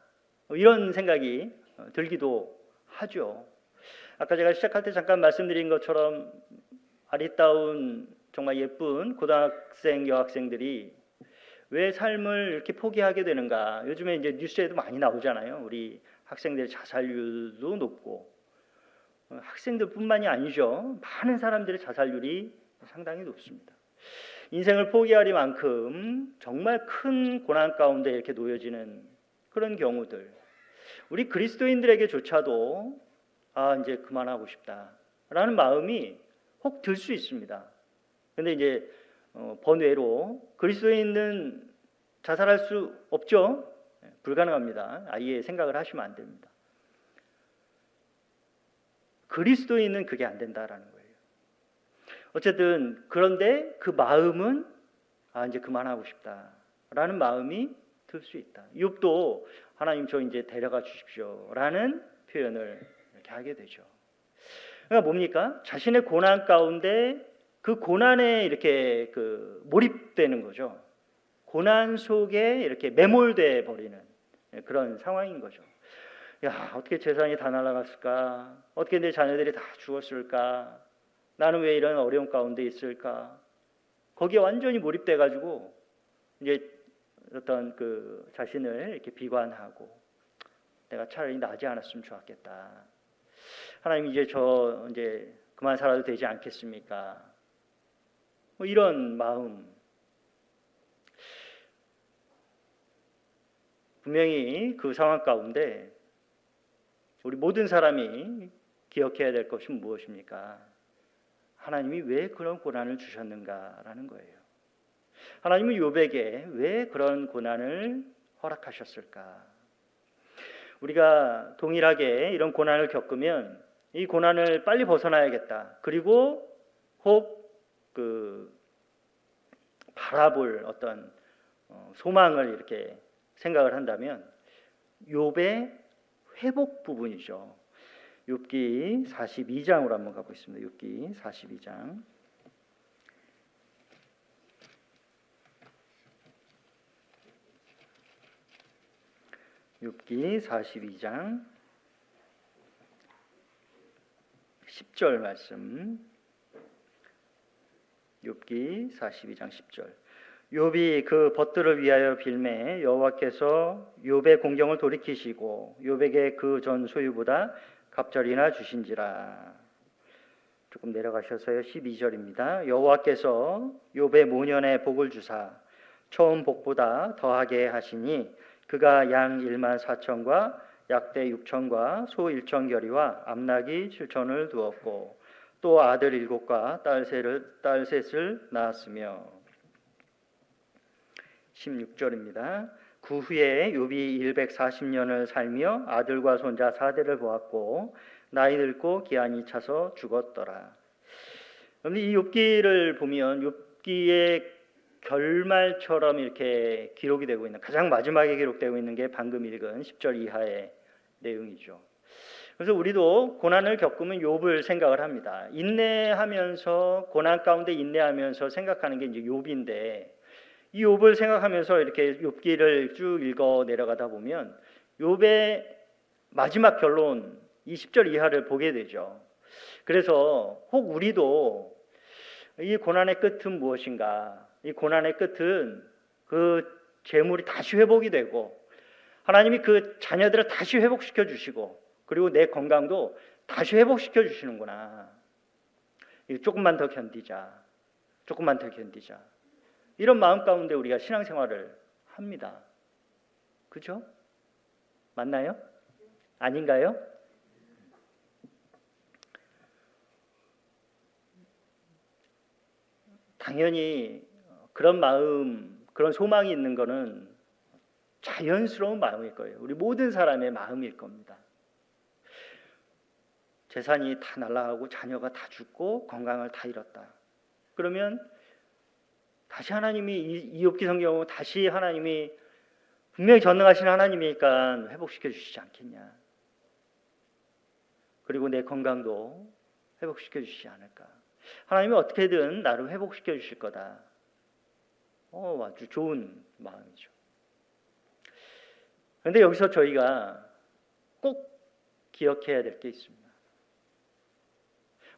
이런 생각이 들기도 하죠. 아까 제가 시작할 때 잠깐 말씀드린 것처럼 아리따운 정말 예쁜 고등학생, 여학생들이 왜 삶을 이렇게 포기하게 되는가? 요즘에 이제 뉴스에도 많이 나오잖아요. 우리 학생들의 자살률도 높고 학생들뿐만이 아니죠. 많은 사람들의 자살률이 상당히 높습니다. 인생을 포기하리만큼 정말 큰 고난 가운데 이렇게 놓여지는 그런 경우들. 우리 그리스도인들에게조차도 이제 그만하고 싶다라는 마음이 혹 들 수 있습니다. 근데 이제 번외로 그리스도인은 자살할 수 없죠. 불가능합니다. 아예 생각을 하시면 안 됩니다. 그리스도인은 그게 안 된다라는 거예요. 어쨌든 그런데 그 마음은 이제 그만하고 싶다라는 마음이 들 수 있다. 욥도 하나님 저 이제 데려가 주십시오라는 표현을 이렇게 하게 되죠. 그러니까 뭡니까? 자신의 고난 가운데 그 고난에 이렇게 몰입되는 거죠. 고난 속에 이렇게 매몰돼 버리는 그런 상황인 거죠. 야, 어떻게 재산이 다 날아갔을까? 어떻게 내 자녀들이 다 죽었을까? 나는 왜 이런 어려움 가운데 있을까? 거기에 완전히 몰입돼 가지고 이제 어떤 자신을 이렇게 비관하고 내가 차라리 나지 않았으면 좋았겠다. 하나님 이제 이제 그만 살아도 되지 않겠습니까? 뭐 이런 마음. 분명히 그 상황 가운데 우리 모든 사람이 기억해야 될 것은 무엇입니까? 하나님이 왜 그런 고난을 주셨는가라는 거예요. 하나님은 욥에게 왜 그런 고난을 허락하셨을까? 우리가 동일하게 이런 고난을 겪으면 이 고난을 빨리 벗어나야겠다. 그리고 혹 바라볼 어떤 소망을 이렇게 생각을 한다면 욥의 회복 부분이죠. 욥기 42장으로 한번 가보겠습니다. 욥기 42장. 욥기 42장 10절 말씀. 욥기 42장 10절. 욥이 그 벗들을 위하여 빌매 여호와께서 욥의 공경을 돌이키시고 욥에게 그 전 소유보다 갑절이나 주신지라. 조금 내려가셔서요. 12절입니다. 여호와께서 욥의 모년에 복을 주사 처음 복보다 더하게 하시니 그가 양 1만 4천과 약대 6천과 소 1천결이와 암나귀 7천을 두었고 또 아들 7과 딸 셋을 낳았으며. 16절입니다. 그 후에 욥이 140년을 살며 아들과 손자 4대를 보았고 나이 들고 기한이 차서 죽었더라. 그런데 이 욥기를 보면 욥기의 결말처럼 이렇게 기록이 되고 있는, 가장 마지막에 기록되고 있는 게 방금 읽은 10절 이하의 내용이죠. 그래서 우리도 고난을 겪으면 욥을 생각을 합니다. 인내하면서, 고난 가운데 인내하면서 생각하는 게 이제 욥인데, 이 욥을 생각하면서 이렇게 욥기를 쭉 읽어 내려가다 보면 욥의 마지막 결론 20절 이하를 보게 되죠. 그래서 혹 우리도 이 고난의 끝은 무엇인가? 이 고난의 끝은 그 재물이 다시 회복이 되고 하나님이 그 자녀들을 다시 회복시켜 주시고 그리고 내 건강도 다시 회복시켜 주시는구나. 조금만 더 견디자. 조금만 더 견디자. 이런 마음 가운데 우리가 신앙생활을 합니다. 그죠? 맞나요? 아닌가요? 당연히 그런 마음, 그런 소망이 있는 것은 자연스러운 마음일 거예요. 우리 모든 사람의 마음일 겁니다. 재산이 다 날아가고 자녀가 다 죽고 건강을 다 잃었다. 그러면 다시 하나님이 이 욥기 성경은 다시 하나님이 분명히 전능하신 하나님이니까 회복시켜 주시지 않겠냐. 그리고 내 건강도 회복시켜 주시지 않을까. 하나님이 어떻게든 나를 회복시켜 주실 거다. 아주 좋은 마음이죠. 그런데 여기서 저희가 꼭 기억해야 될 게 있습니다.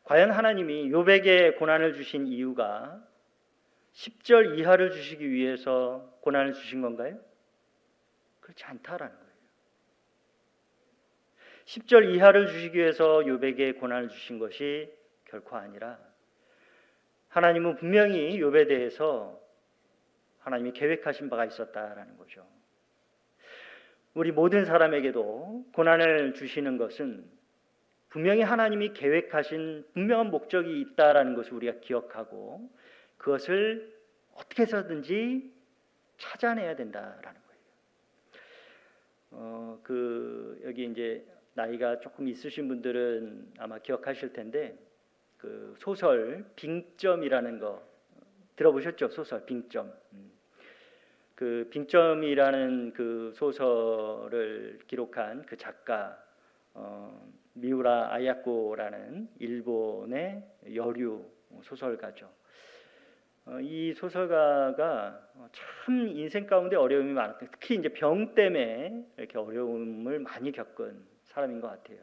과연 하나님이 욥에게 고난을 주신 이유가 10절 이하를 주시기 위해서 고난을 주신 건가요? 그렇지 않다라는 거예요. 10절 이하를 주시기 위해서 욥에게 고난을 주신 것이 결코 아니라 하나님은 분명히 욥에 대해서 하나님이 계획하신 바가 있었다라는 거죠. 우리 모든 사람에게도 고난을 주시는 것은 분명히 하나님이 계획하신 분명한 목적이 있다라는 것을 우리가 기억하고 그것을 어떻게 해서든지 찾아내야 된다라는 거예요. 여기 이제 나이가 조금 있으신 분들은 아마 기억하실 텐데 그 소설 빙점이라는 거 들어보셨죠? 소설 빙점. 그 빙점이라는 그 소설을 기록한 그 작가 미우라 아야코라는 일본의 여류 소설가죠. 이 소설가가 참 인생 가운데 어려움이 많았다. 특히 이제 병 때문에 이렇게 어려움을 많이 겪은 사람인 것 같아요.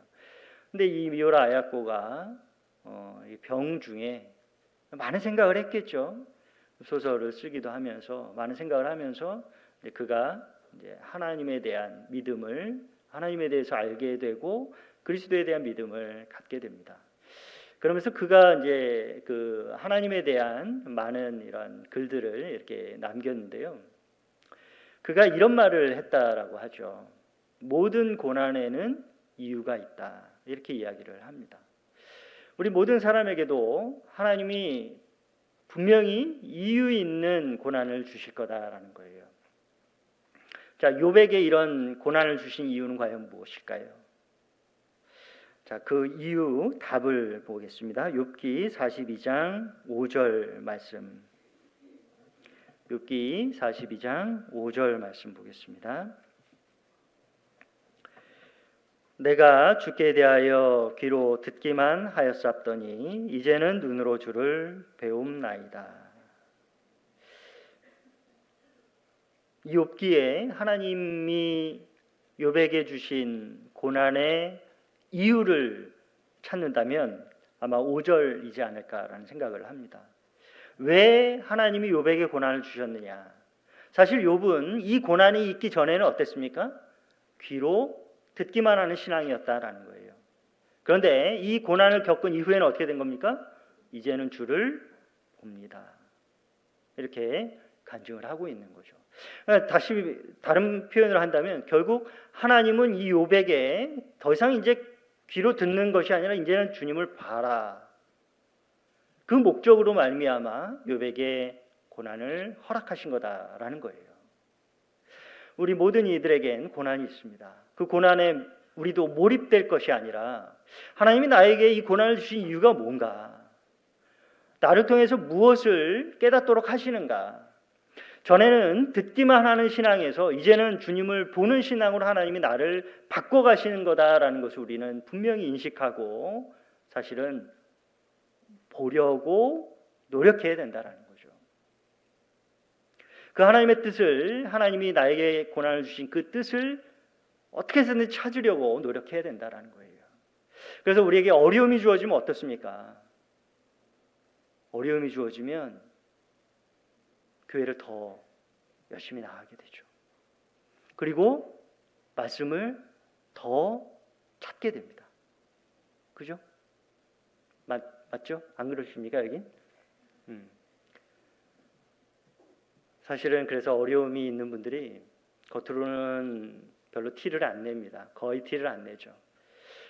근데 이 미우라 아야코가 이 병 중에 많은 생각을 했겠죠. 소설을 쓰기도 하면서 많은 생각을 하면서 이제 그가 이제 하나님에 대한 믿음을 하나님에 대해서 알게 되고 그리스도에 대한 믿음을 갖게 됩니다. 그러면서 그가 이제 그 하나님에 대한 많은 이런 글들을 이렇게 남겼는데요. 그가 이런 말을 했다라고 하죠. 모든 고난에는 이유가 있다. 이렇게 이야기를 합니다. 우리 모든 사람에게도 하나님이 분명히 이유 있는 고난을 주실 거다라는 거예요. 자, 욥에게 이런 고난을 주신 이유는 과연 무엇일까요? 자, 그 이유 답을 보겠습니다. 욥기 42장 5절 말씀. 욥기 42장 5절 말씀 보겠습니다. 내가 주께 대하여 귀로 듣기만 하였사옵더니 이제는 눈으로 주를 배움나이다. 이 욥기에 하나님이 욥에게 주신 고난의 이유를 찾는다면 아마 5절이지 않을까라는 생각을 합니다. 왜 하나님이 욥에게 고난을 주셨느냐? 사실 욥은 이 고난이 있기 전에는 어땠습니까? 귀로 듣기만 하는 신앙이었다라는 거예요. 그런데 이 고난을 겪은 이후에는 어떻게 된 겁니까? 이제는 주를 봅니다. 이렇게 간증을 하고 있는 거죠. 다시 다른 표현을 한다면 결국 하나님은 이 욥에게 더 이상 이제 귀로 듣는 것이 아니라 이제는 주님을 봐라. 그 목적으로 말미암아 욥에게 고난을 허락하신 거다라는 거예요. 우리 모든 이들에겐 고난이 있습니다. 그 고난에 우리도 몰입될 것이 아니라 하나님이 나에게 이 고난을 주신 이유가 뭔가? 나를 통해서 무엇을 깨닫도록 하시는가? 전에는 듣기만 하는 신앙에서 이제는 주님을 보는 신앙으로 하나님이 나를 바꿔가시는 거다라는 것을 우리는 분명히 인식하고 사실은 보려고 노력해야 된다라는 거죠. 그 하나님의 뜻을 하나님이 나에게 고난을 주신 그 뜻을 어떻게 해서든 찾으려고 노력해야 된다라는 거예요. 그래서 우리에게 어려움이 주어지면 어떻습니까? 어려움이 주어지면 교회를 더 열심히 나가게 되죠. 그리고 말씀을 더 찾게 됩니다. 그죠? 맞죠? 안 그러십니까 여기? 사실은 그래서 어려움이 있는 분들이 겉으로는 별로 티를 안 냅니다. 거의 티를 안 내죠.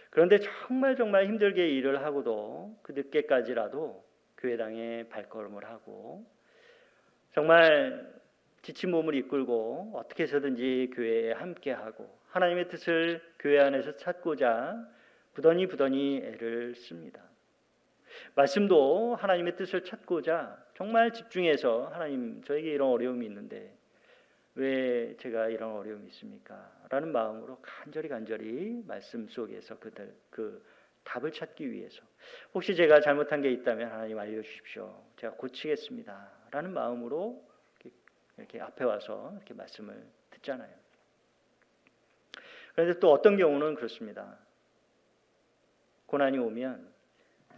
그런데 정말 힘들게 일을 하고도 그 늦게까지라도 교회당에 발걸음을 하고 정말 지친 몸을 이끌고 어떻게 해서든지 교회에 함께하고 하나님의 뜻을 교회 안에서 찾고자 부더니 애를 씁니다. 말씀도 하나님의 뜻을 찾고자 정말 집중해서 하나님 저에게 이런 어려움이 있는데 왜 제가 이런 어려움이 있습니까? 라는 마음으로 간절히 말씀 속에서 그 답을 찾기 위해서 혹시 제가 잘못한 게 있다면 하나님 알려주십시오. 제가 고치겠습니다. 라는 마음으로 이렇게 앞에 와서 이렇게 말씀을 듣잖아요. 그런데 또 어떤 경우는 그렇습니다. 고난이 오면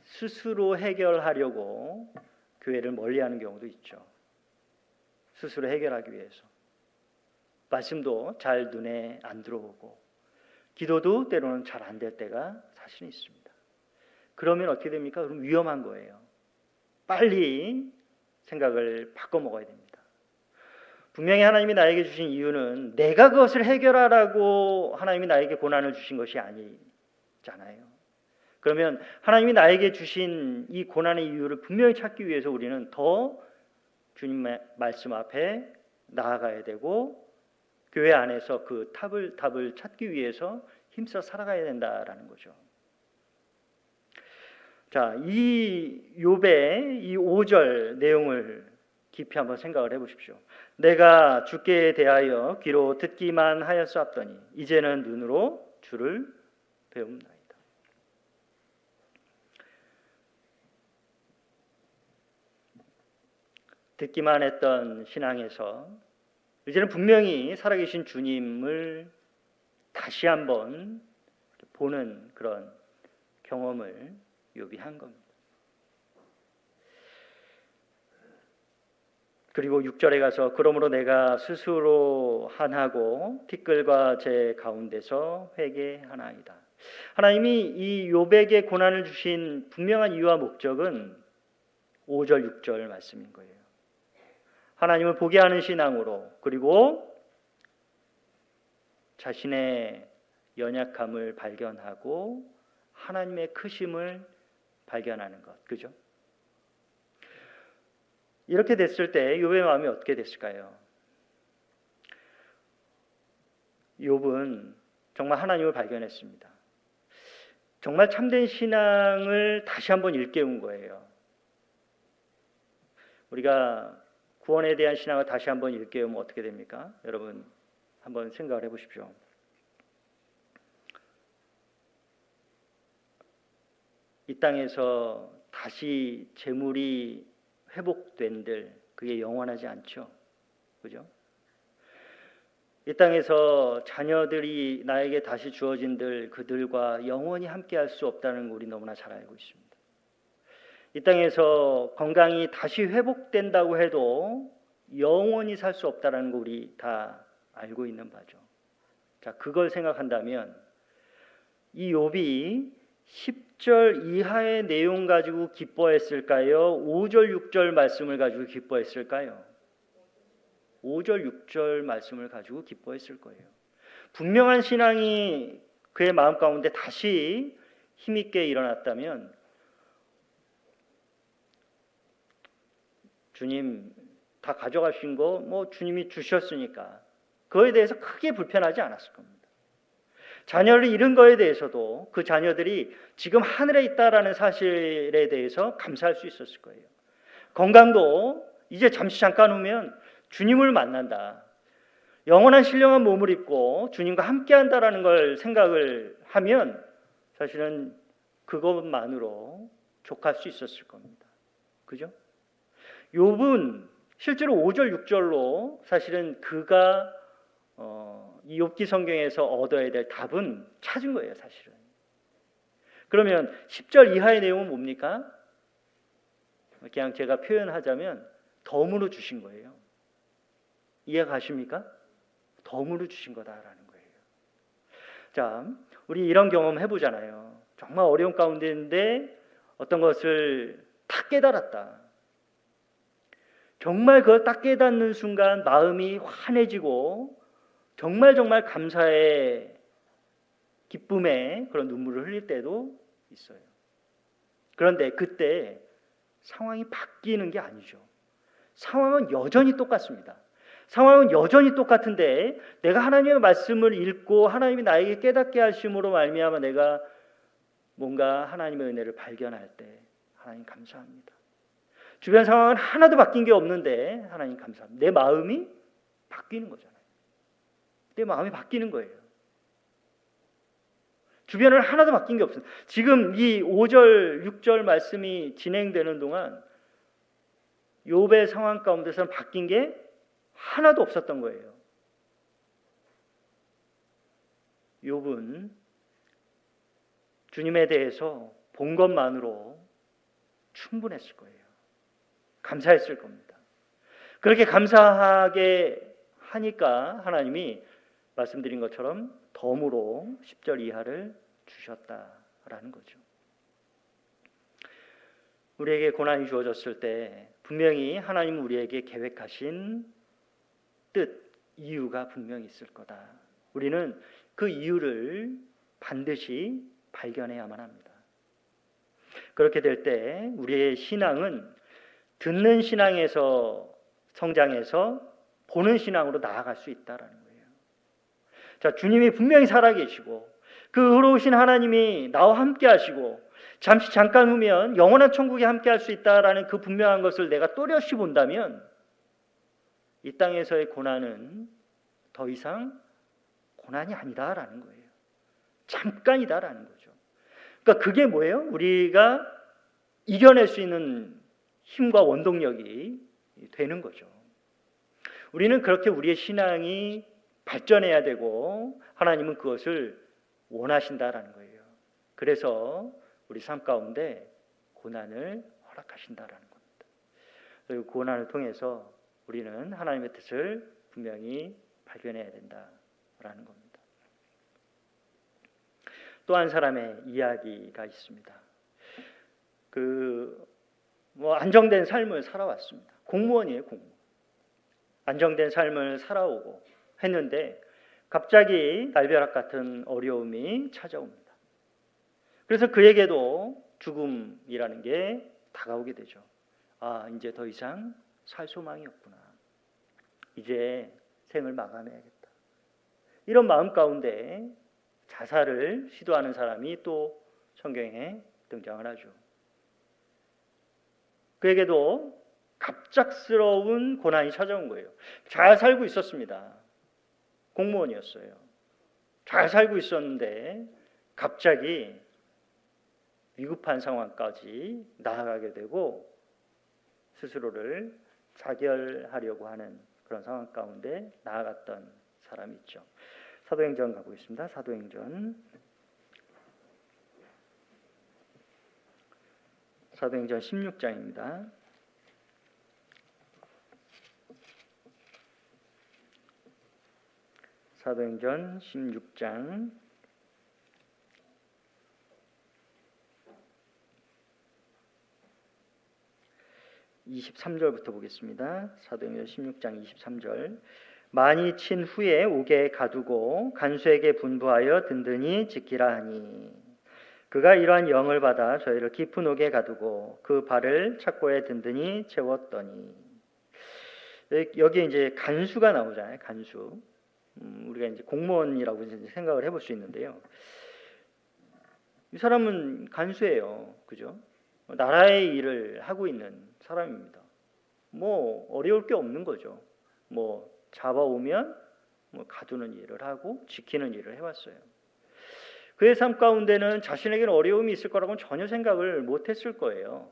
스스로 해결하려고 교회를 멀리하는 경우도 있죠. 스스로 해결하기 위해서. 말씀도 잘 눈에 안 들어오고 기도도 때로는 잘 안 될 때가 사실 있습니다. 그러면 어떻게 됩니까? 그럼 위험한 거예요. 빨리 생각을 바꿔 먹어야 됩니다. 분명히 하나님이 나에게 주신 이유는 내가 그것을 해결하라고 하나님이 나에게 고난을 주신 것이 아니잖아요. 그러면 하나님이 나에게 주신 이 고난의 이유를 분명히 찾기 위해서 우리는 더 주님의 말씀 앞에 나아가야 되고 교회 안에서 그 답을 찾기 위해서 힘써 살아가야 된다라는 거죠. 자, 이 욥의 이 5절 내용을 깊이 한번 생각을 해보십시오. 내가 주께 대하여 귀로 듣기만 하였사옵더니 이제는 눈으로 주를 배움나이다. 듣기만 했던 신앙에서 이제는 분명히 살아계신 주님을 다시 한번 보는 그런 경험을 욥이 한 겁니다. 그리고 6절에 가서 그러므로 내가 스스로 한하고 티끌과 제 가운데서 회개하나이다. 하나님이 이 욥에게 고난을 주신 분명한 이유와 목적은 5절 6절 말씀인 거예요. 하나님을 보게 하는 신앙으로 그리고 자신의 연약함을 발견하고 하나님의 크심을 발견하는 것. 그죠? 이렇게 됐을 때 욥의 마음이 어떻게 됐을까요? 욥은 정말 하나님을 발견했습니다. 정말 참된 신앙을 다시 한번 일깨운 거예요. 우리가 구원에 대한 신앙을 다시 한번 일깨우면 어떻게 됩니까? 여러분 한번 생각을 해보십시오. 이 땅에서 다시 재물이 회복된들 그게 영원하지 않죠. 그죠? 이 땅에서 자녀들이 나에게 다시 주어진들 그들과 영원히 함께할 수 없다는 걸 우리 너무나 잘 알고 있습니다. 이 땅에서 건강이 다시 회복된다고 해도 영원히 살 수 없다는 거 우리 다 알고 있는 바죠. 자, 그걸 생각한다면 이 욥이 10절 이하의 내용 가지고 기뻐했을까요? 5절 6절 말씀을 가지고 기뻐했을까요? 5절 6절 말씀을 가지고 기뻐했을 거예요. 분명한 신앙이 그의 마음 가운데 다시 힘있게 일어났다면 주님 다 가져가신 거 뭐 주님이 주셨으니까 그거에 대해서 크게 불편하지 않았을 겁니다. 자녀를 잃은 거에 대해서도 그 자녀들이 지금 하늘에 있다라는 사실에 대해서 감사할 수 있었을 거예요. 건강도 이제 잠깐 후면 주님을 만난다. 영원한 신령한 몸을 입고 주님과 함께한다라는 걸 생각을 하면 사실은 그것만으로 족할 수 있었을 겁니다. 그죠? 욥은 실제로 5절 6절로 사실은 그가 이 욥기 성경에서 얻어야 될 답은 찾은 거예요, 사실은. 그러면 10절 이하의 내용은 뭡니까? 그냥 제가 표현하자면 덤으로 주신 거예요. 이해가 가십니까? 덤으로 주신 거다라는 거예요. 자, 우리 이런 경험 해보잖아요. 정말 어려운 가운데인데 어떤 것을 딱 깨달았다. 정말 그걸 딱 깨닫는 순간 마음이 환해지고 정말 감사의 기쁨의 그런 눈물을 흘릴 때도 있어요. 그런데 그때 상황이 바뀌는 게 아니죠. 상황은 여전히 똑같습니다. 상황은 여전히 똑같은데 내가 하나님의 말씀을 읽고 하나님이 나에게 깨닫게 하심으로 말미암아 내가 뭔가 하나님의 은혜를 발견할 때 하나님 감사합니다. 주변 상황은 하나도 바뀐 게 없는데 하나님 감사합니다. 내 마음이 바뀌는 거잖아요. 내 마음이 바뀌는 거예요. 주변을 하나도 바뀐 게 없어요. 지금 이 5절, 6절 말씀이 진행되는 동안 욥의 상황 가운데서는 바뀐 게 하나도 없었던 거예요. 욥은 주님에 대해서 본 것만으로 충분했을 거예요. 감사했을 겁니다. 그렇게 감사하게 하니까 하나님이 말씀드린 것처럼 덤으로 10절 이하를 주셨다라는 거죠. 우리에게 고난이 주어졌을 때 분명히 하나님은 우리에게 계획하신 뜻, 이유가 분명히 있을 거다. 우리는 그 이유를 반드시 발견해야만 합니다. 그렇게 될 때 우리의 신앙은 듣는 신앙에서 성장해서 보는 신앙으로 나아갈 수 있다라는 거예요. 자, 주님이 분명히 살아계시고 그 의로우신 하나님이 나와 함께 하시고 잠깐 후면 영원한 천국에 함께 할 수 있다라는 그 분명한 것을 내가 또렷이 본다면 이 땅에서의 고난은 더 이상 고난이 아니다라는 거예요. 잠깐이다라는 거죠. 그러니까 그게 뭐예요? 우리가 이겨낼 수 있는 힘과 원동력이 되는 거죠. 우리는 그렇게 우리의 신앙이 발전해야 되고 하나님은 그것을 원하신다라는 거예요. 그래서 우리 삶 가운데 고난을 허락하신다라는 겁니다. 그리고 고난을 통해서 우리는 하나님의 뜻을 분명히 발견해야 된다라는 겁니다. 또 한 사람의 이야기가 있습니다. 안정된 삶을 살아왔습니다. 공무원이에요, 공무원. 안정된 삶을 살아오고 했는데 갑자기 날벼락 같은 어려움이 찾아옵니다. 그래서 그에게도 죽음이라는 게 다가오게 되죠. 이제 더 이상 살 소망이 없구나. 이제 생을 마감해야겠다. 이런 마음 가운데 자살을 시도하는 사람이 또 성경에 등장을 하죠. 그에게도 갑작스러운 고난이 찾아온 거예요. 잘 살고 있었습니다. 공무원이었어요. 잘 살고 있었는데 갑자기 위급한 상황까지 나아가게 되고 스스로를 자결하려고 하는 그런 상황 가운데 나아갔던 사람이 있죠. 사도행전 가고 있습니다. 사도행전 16장입니다. 사도행전 16장 23절부터 보겠습니다. 사도행전 16장 23절. 많이 친 후에 옥에 가두고 간수에게 분부하여 든든히 지키라 하니 그가 이러한 영을 받아 저희를 깊은 옥에 가두고 그 발을 착고에 든든히 채웠더니. 여기 이제 간수가 나오잖아요. 간수. 우리가 이제 공무원이라고 이제 생각을 해볼 수 있는데요. 이 사람은 간수예요. 그죠? 나라의 일을 하고 있는 사람입니다. 뭐 어려울 게 없는 거죠. 뭐 잡아오면 가두는 일을 하고 지키는 일을 해왔어요. 그의 삶 가운데는 자신에게는 어려움이 있을 거라고는 전혀 생각을 못했을 거예요.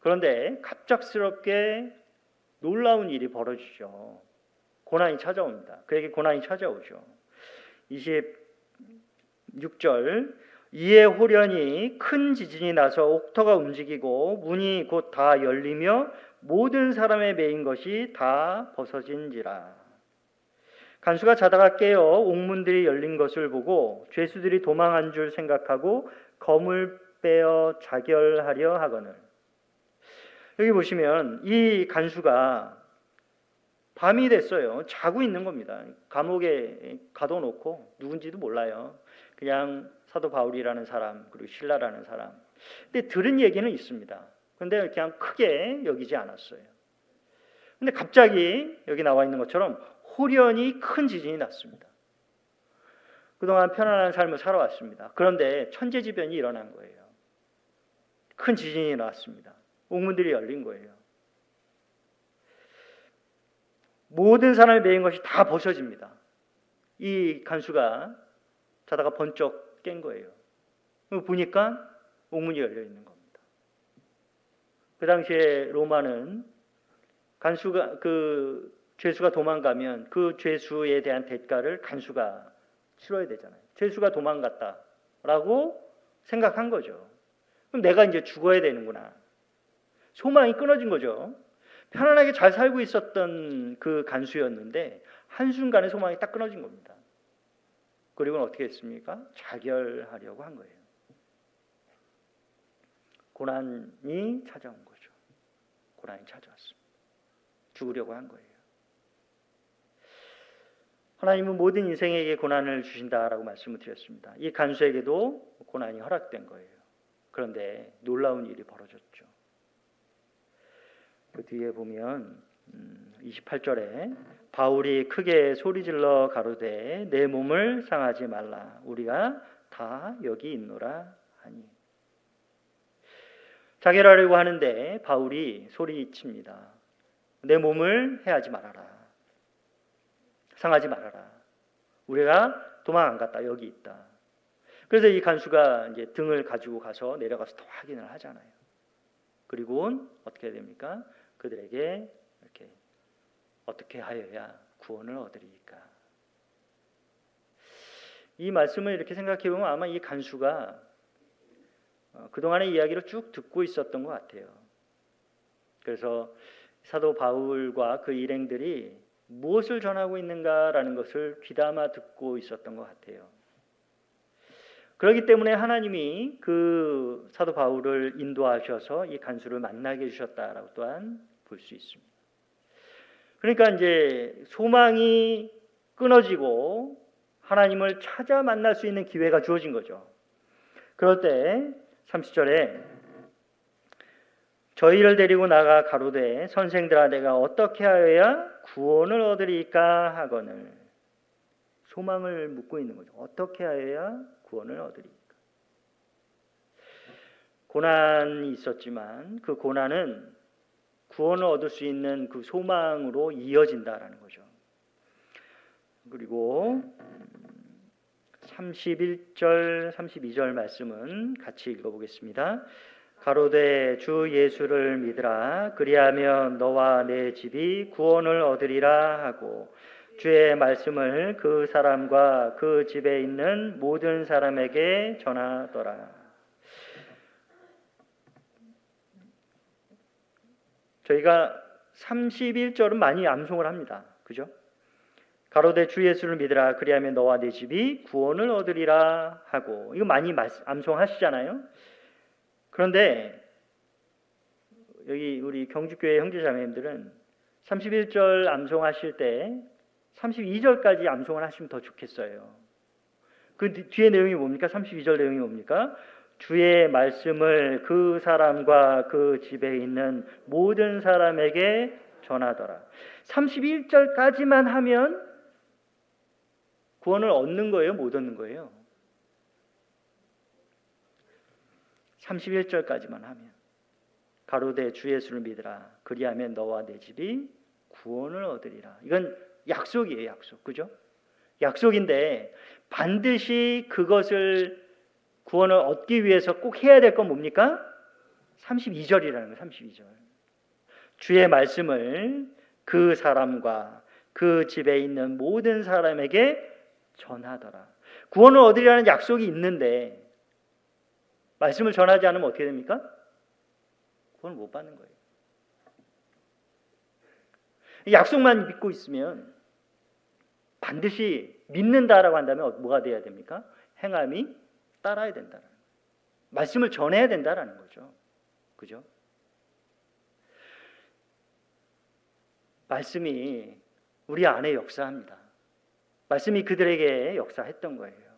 그런데 갑작스럽게 놀라운 일이 벌어지죠. 고난이 찾아옵니다. 그에게 고난이 찾아오죠. 26절. 이에 호련히 큰 지진이 나서 옥터가 움직이고 문이 곧 다 열리며 모든 사람의 매인 것이 다 벗어진지라. 간수가 자다가 깨어 옥문들이 열린 것을 보고 죄수들이 도망한 줄 생각하고 검을 빼어 자결하려 하거늘. 여기 보시면 이 간수가 밤이 됐어요. 자고 있는 겁니다. 감옥에 가둬놓고 누군지도 몰라요. 그냥 사도 바울이라는 사람 그리고 실라라는 사람. 근데 들은 얘기는 있습니다. 그런데 그냥 크게 여기지 않았어요. 근데 갑자기 여기 나와 있는 것처럼 호련히 큰 지진이 났습니다. 그동안 편안한 삶을 살아왔습니다. 그런데 천재지변이 일어난 거예요. 큰 지진이 났습니다. 옥문들이 열린 거예요. 모든 사람이 매인 것이 다 벗어집니다. 이 간수가 자다가 번쩍 깬 거예요. 보니까 옥문이 열려 있는 겁니다. 그 당시에 로마는 간수가 죄수가 도망가면 그 죄수에 대한 대가를 간수가 치러야 되잖아요. 죄수가 도망갔다라고 생각한 거죠. 그럼 내가 이제 죽어야 되는구나. 소망이 끊어진 거죠. 편안하게 잘 살고 있었던 그 간수였는데 한순간에 소망이 딱 끊어진 겁니다. 그리고는 어떻게 했습니까? 자결하려고 한 거예요. 고난이 찾아온 거죠. 고난이 찾아왔습니다. 죽으려고 한 거예요. 하나님은 모든 인생에게 고난을 주신다라고 말씀을 드렸습니다. 이 간수에게도 고난이 허락된 거예요. 그런데 놀라운 일이 벌어졌죠. 그 뒤에 보면 28절에 바울이 크게 소리질러 가로되 내 몸을 상하지 말라 우리가 다 여기 있노라 하니. 자결하려고 하는데 바울이 소리칩니다. 내 몸을 해하지 말아라. 상하지 말아라. 우리가 도망 안 갔다. 여기 있다. 그래서 이 간수가 이제 등을 가지고 가서 내려가서 더 확인을 하잖아요. 그리고 어떻게 됩니까? 그들에게 이렇게 어떻게 하여야 구원을 얻으리까? 이 말씀을 이렇게 생각해 보면 아마 이 간수가 그동안의 이야기를 쭉 듣고 있었던 것 같아요. 그래서 사도 바울과 그 일행들이 무엇을 전하고 있는가라는 것을 귀담아 듣고 있었던 것 같아요. 그렇기 때문에 하나님이 그 사도 바울을 인도하셔서 이 간수를 만나게 해주셨다라고 또한 볼 수 있습니다. 그러니까 이제 소망이 끊어지고 하나님을 찾아 만날 수 있는 기회가 주어진 거죠. 그럴 때 30절에 저희를 데리고 나가 가로되 선생들아 내가 어떻게 하여야 구원을 얻으리까 하거늘. 소망을 묻고 있는 거죠. 어떻게 하여야 구원을 얻으리까? 고난이 있었지만 그 고난은 구원을 얻을 수 있는 그 소망으로 이어진다라는 거죠. 그리고 31절, 32절 말씀은 같이 읽어보겠습니다. 가로되 주 예수를 믿으라. 그리하면 너와 내 집이 구원을 얻으리라 하고 주의 말씀을 그 사람과 그 집에 있는 모든 사람에게 전하더라. 저희가 31절은 많이 암송을 합니다. 그죠? 가로되 주 예수를 믿으라. 그리하면 너와 내 집이 구원을 얻으리라 하고 이거 많이 암송하시잖아요. 그런데 여기 우리 경주교회 형제자매님들은 31절 암송하실 때 32절까지 암송을 하시면 더 좋겠어요. 그 뒤에 내용이 뭡니까? 32절 내용이 뭡니까? 주의 말씀을 그 사람과 그 집에 있는 모든 사람에게 전하더라. 31절까지만 하면 구원을 얻는 거예요? 못 얻는 거예요? 31절까지만 하면 가로되 주 예수를 믿으라. 그리하면 너와 내 집이 구원을 얻으리라. 이건 약속이에요. 약속. 그죠? 약속인데 반드시 그것을 구원을 얻기 위해서 꼭 해야 될 건 뭡니까? 32절이라는 거예요. 32절. 주의 말씀을 그 사람과 그 집에 있는 모든 사람에게 전하더라. 구원을 얻으리라는 약속이 있는데 말씀을 전하지 않으면 어떻게 됩니까? 구원을 못 받는 거예요. 약속만 믿고 있으면 반드시 믿는다라고 한다면 뭐가 돼야 됩니까? 행함이 따라야 된다는 거예요. 말씀을 전해야 된다라는 거죠. 그죠? 말씀이 우리 안에 역사합니다. 말씀이 그들에게 역사했던 거예요.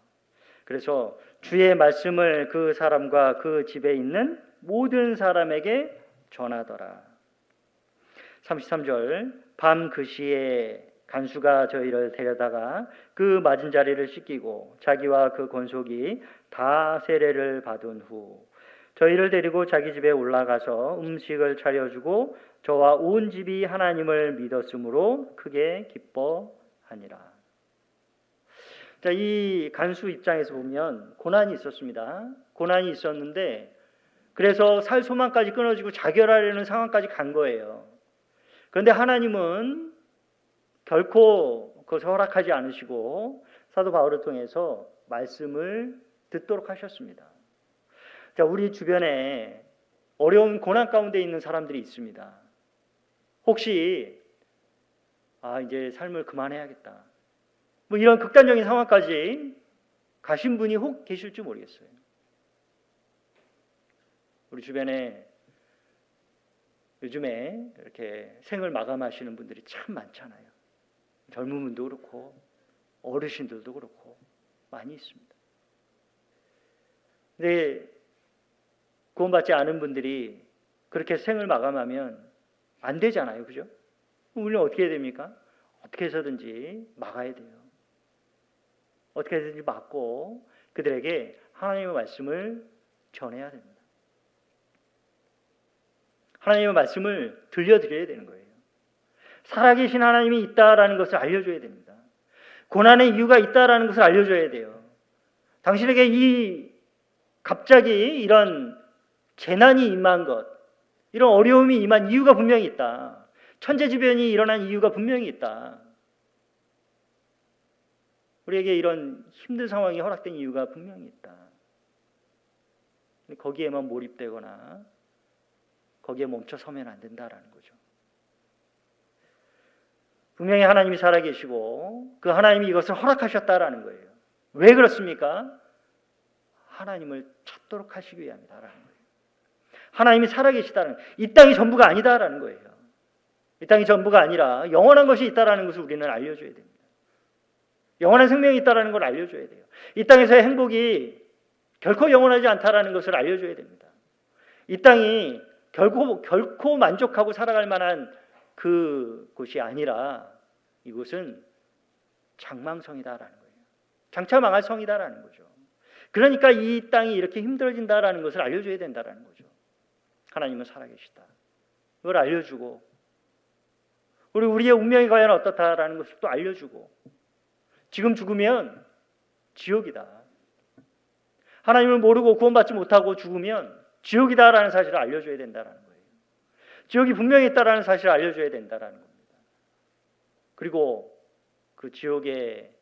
그래서 주의 말씀을 그 사람과 그 집에 있는 모든 사람에게 전하더라. 33절 밤 그 시에 간수가 저희를 데려다가 그 맞은 자리를 씻기고 자기와 그 권속이 다 세례를 받은 후 저희를 데리고 자기 집에 올라가서 음식을 차려주고 저와 온 집이 하나님을 믿었으므로 크게 기뻐하니라. 자, 이 간수 입장에서 보면 고난이 있었습니다. 고난이 있었는데 그래서 살 소망까지 끊어지고 자결하려는 상황까지 간 거예요. 그런데 하나님은 결코 그것을 허락하지 않으시고 사도 바울을 통해서 말씀을 듣도록 하셨습니다. 자, 우리 주변에 어려운 고난 가운데 있는 사람들이 있습니다. 혹시 이제 삶을 그만해야겠다, 뭐 이런 극단적인 상황까지 가신 분이 혹 계실지 모르겠어요. 우리 주변에 요즘에 이렇게 생을 마감하시는 분들이 참 많잖아요. 젊은 분도 그렇고 어르신들도 그렇고 많이 있습니다. 근데 구원받지 않은 분들이 그렇게 생을 마감하면 안 되잖아요. 그죠? 우리는 어떻게 해야 됩니까? 어떻게 해서든지 막아야 돼요. 어떻게 해서든지 막고 그들에게 하나님의 말씀을 전해야 됩니다. 하나님의 말씀을 들려드려야 되는 거예요. 살아계신 하나님이 있다라는 것을 알려줘야 됩니다. 고난의 이유가 있다라는 것을 알려줘야 돼요. 당신에게 갑자기 이런 재난이 임한 것, 이런 어려움이 임한 이유가 분명히 있다. 천재지변이 일어난 이유가 분명히 있다. 우리에게 이런 힘든 상황이 허락된 이유가 분명히 있다. 거기에만 몰입되거나 거기에 멈춰 서면 안 된다라는 거죠. 분명히 하나님이 살아계시고 그 하나님이 이것을 허락하셨다라는 거예요. 왜 그렇습니까? 하나님을 찾도록 하시기 위함이다라는 거예요. 하나님이 살아계시다는, 이 땅이 전부가 아니다라는 거예요. 이 땅이 전부가 아니라 영원한 것이 있다라는 것을 우리는 알려줘야 됩니다. 영원한 생명이 있다라는 걸 알려줘야 돼요. 이 땅에서의 행복이 결코 영원하지 않다라는 것을 알려줘야 됩니다. 이 땅이 결코 만족하고 살아갈 만한 그곳이 아니라 이곳은 장망성이다라는 거예요. 장차 망할 성이다라는 거죠. 그러니까 이 땅이 이렇게 힘들어진다라는 것을 알려줘야 된다라는 거죠. 하나님은 살아계시다. 이걸 알려주고 우리의 운명이 과연 어떻다라는 것을 또 알려주고 지금 죽으면 지옥이다. 하나님을 모르고 구원받지 못하고 죽으면 지옥이다라는 사실을 알려줘야 된다라는 거예요. 지옥이 분명히 있다라는 사실을 알려줘야 된다라는 겁니다. 그리고 그 지옥의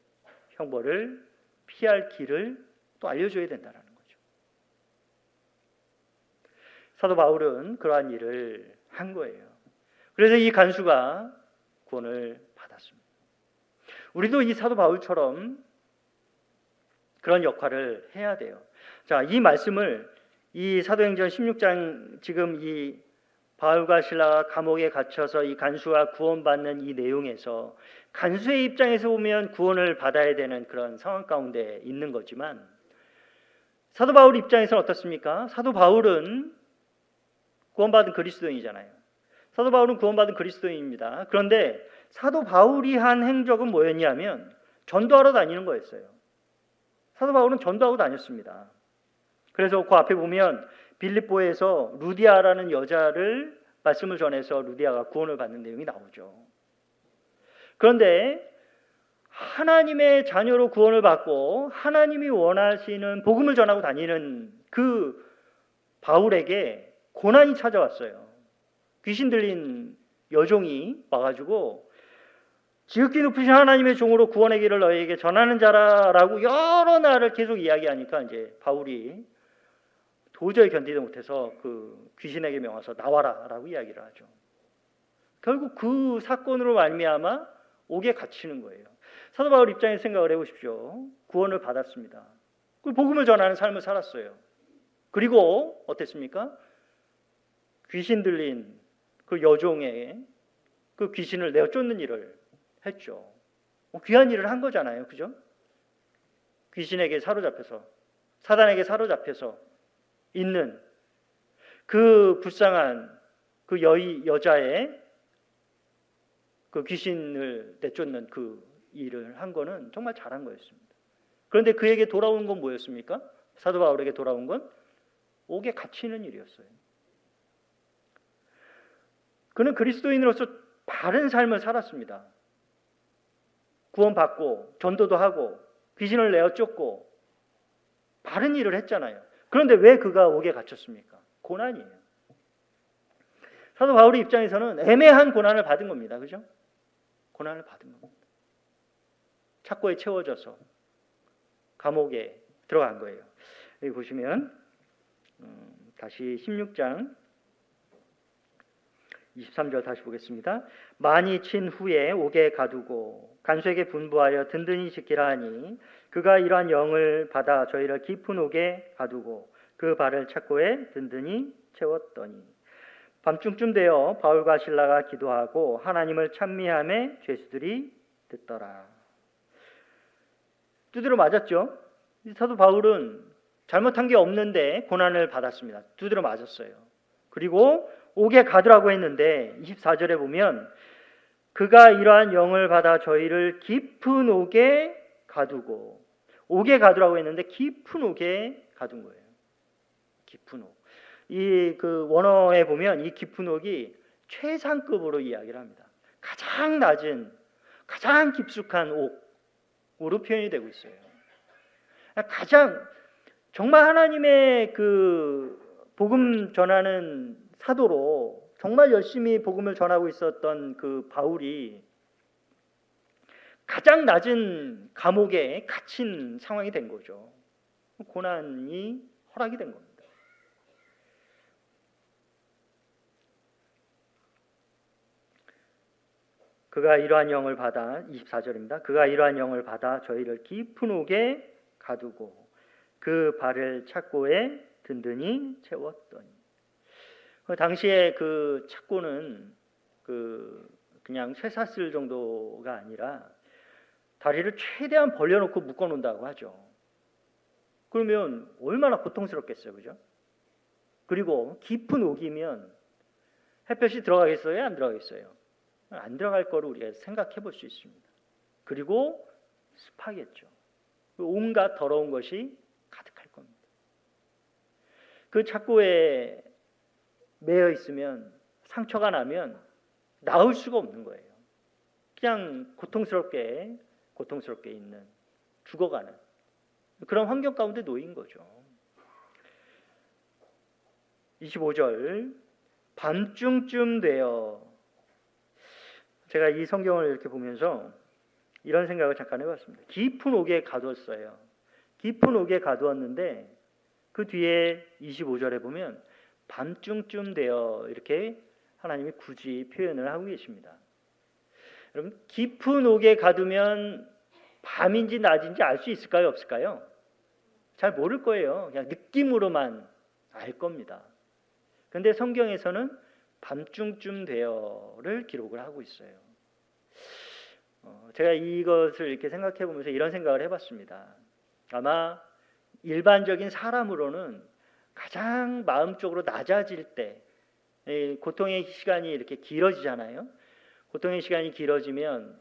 형벌을 피할 길을 또 알려줘야 된다라는 거죠. 사도 바울은 그러한 일을 한 거예요. 그래서 이 간수가 구원을 받았습니다. 우리도 이 사도 바울처럼 그런 역할을 해야 돼요. 자, 이 말씀을 이 사도행전 16장 지금 이 바울과 실라가 감옥에 갇혀서 이 간수가 구원받는 이 내용에서 간수의 입장에서 보면 구원을 받아야 되는 그런 상황 가운데 있는 거지만 사도 바울 입장에서는 어떻습니까? 사도 바울은 구원받은 그리스도인이잖아요. 사도 바울은 구원받은 그리스도인입니다. 그런데 사도 바울이 한 행적은 뭐였냐면 전도하러 다니는 거였어요. 사도 바울은 전도하고 다녔습니다. 그래서 그 앞에 보면 빌립보에서 루디아라는 여자를 말씀을 전해서 루디아가 구원을 받는 내용이 나오죠. 그런데 하나님의 자녀로 구원을 받고 하나님이 원하시는 복음을 전하고 다니는 그 바울에게 고난이 찾아왔어요. 귀신 들린 여종이 와가지고 지극히 높으신 하나님의 종으로 구원의 길을 너희에게 전하는 자라라고 여러 날을 계속 이야기하니까 이제 바울이 도저히 견디지 못해서 그 귀신에게 명하서 나와라라고 이야기를 하죠. 결국 그 사건으로 말미암아 옥에 갇히는 거예요. 사도 바울 입장에서 생각을 해보십시오. 구원을 받았습니다. 그 복음을 전하는 삶을 살았어요. 그리고 어땠습니까? 귀신 들린 그 여종의 그 귀신을 내어 쫓는 일을 했죠. 귀한 일을 한 거잖아요. 그죠? 귀신에게 사로잡혀서 사단에게 사로잡혀서 있는 그 불쌍한 그 여자의 그 귀신을 내쫓는 그 일을 한 거는 정말 잘한 거였습니다. 그런데 그에게 돌아온 건 뭐였습니까? 사도 바울에게 돌아온 건 옥에 갇히는 일이었어요. 그는 그리스도인으로서 바른 삶을 살았습니다. 구원받고 전도도 하고 귀신을 내어 쫓고 바른 일을 했잖아요. 그런데 왜 그가 옥에 갇혔습니까? 고난이에요. 사도 바울의 입장에서는 애매한 고난을 받은 겁니다. 그죠? 고난을 받은 겁니다. 착고에 채워져서 감옥에 들어간 거예요. 여기 보시면 다시 16장 23절 다시 보겠습니다. 많이 친 후에 옥에 가두고 간수에게 분부하여 든든히 지키라 하니 그가 이러한 영을 받아 저희를 깊은 옥에 가두고 그 발을 착고에 든든히 채웠더니 밤중쯤 되어 바울과 실라가 기도하고 하나님을 찬미하며 죄수들이 듣더라. 두드려 맞았죠. 사도 바울은 잘못한 게 없는데 고난을 받았습니다. 두드려 맞았어요. 그리고 옥에 가두라고 했는데 24절에 보면 그가 이러한 영을 받아 저희를 깊은 옥에 가두고, 옥에 가두라고 했는데 깊은 옥에 가둔 거예요. 깊은 옥. 이 그 원어에 보면 이 깊은 옥이 최상급으로 이야기를 합니다. 가장 낮은, 가장 깊숙한 옥으로 표현이 되고 있어요. 가장 정말 하나님의 그 복음 전하는 사도로 정말 열심히 복음을 전하고 있었던 그 바울이 가장 낮은 감옥에 갇힌 상황이 된 거죠. 고난이 허락이 된 겁니다. 그가 이러한 영을 받아, 24절입니다. 그가 이러한 영을 받아 저희를 깊은 옥에 가두고 그 발을 착고에 든든히 채웠더니, 당시에 그 착고는 그냥 쇠사슬 정도가 아니라 다리를 최대한 벌려놓고 묶어놓는다고 하죠. 그러면 얼마나 고통스럽겠어요, 그죠? 그리고 깊은 옥이면 햇볕이 들어가겠어요, 안 들어가겠어요? 안 들어갈 거를 우리가 생각해 볼 수 있습니다. 그리고 습하겠죠. 온갖 더러운 것이 가득할 겁니다. 그 착고에 매여 있으면 상처가 나면 나을 수가 없는 거예요. 그냥 고통스럽게 있는, 죽어가는 그런 환경 가운데 놓인 거죠. 25절 밤중쯤 되어, 제가 이 성경을 이렇게 보면서 이런 생각을 잠깐 해봤습니다. 깊은 옥에 가두었어요. 깊은 옥에 가두었는데 그 뒤에 25절에 보면 밤중쯤 되어 이렇게 하나님이 굳이 표현을 하고 계십니다. 여러분, 깊은 옥에 가두면 밤인지 낮인지 알 수 있을까요, 없을까요? 잘 모를 거예요. 그냥 느낌으로만 알 겁니다. 그런데 성경에서는 밤중쯤 되어를 기록을 하고 있어요. 제가 이것을 이렇게 생각해 보면서 이런 생각을 해봤습니다. 아마 일반적인 사람으로는 가장 마음적으로 낮아질 때, 고통의 시간이 이렇게 길어지잖아요. 고통의 시간이 길어지면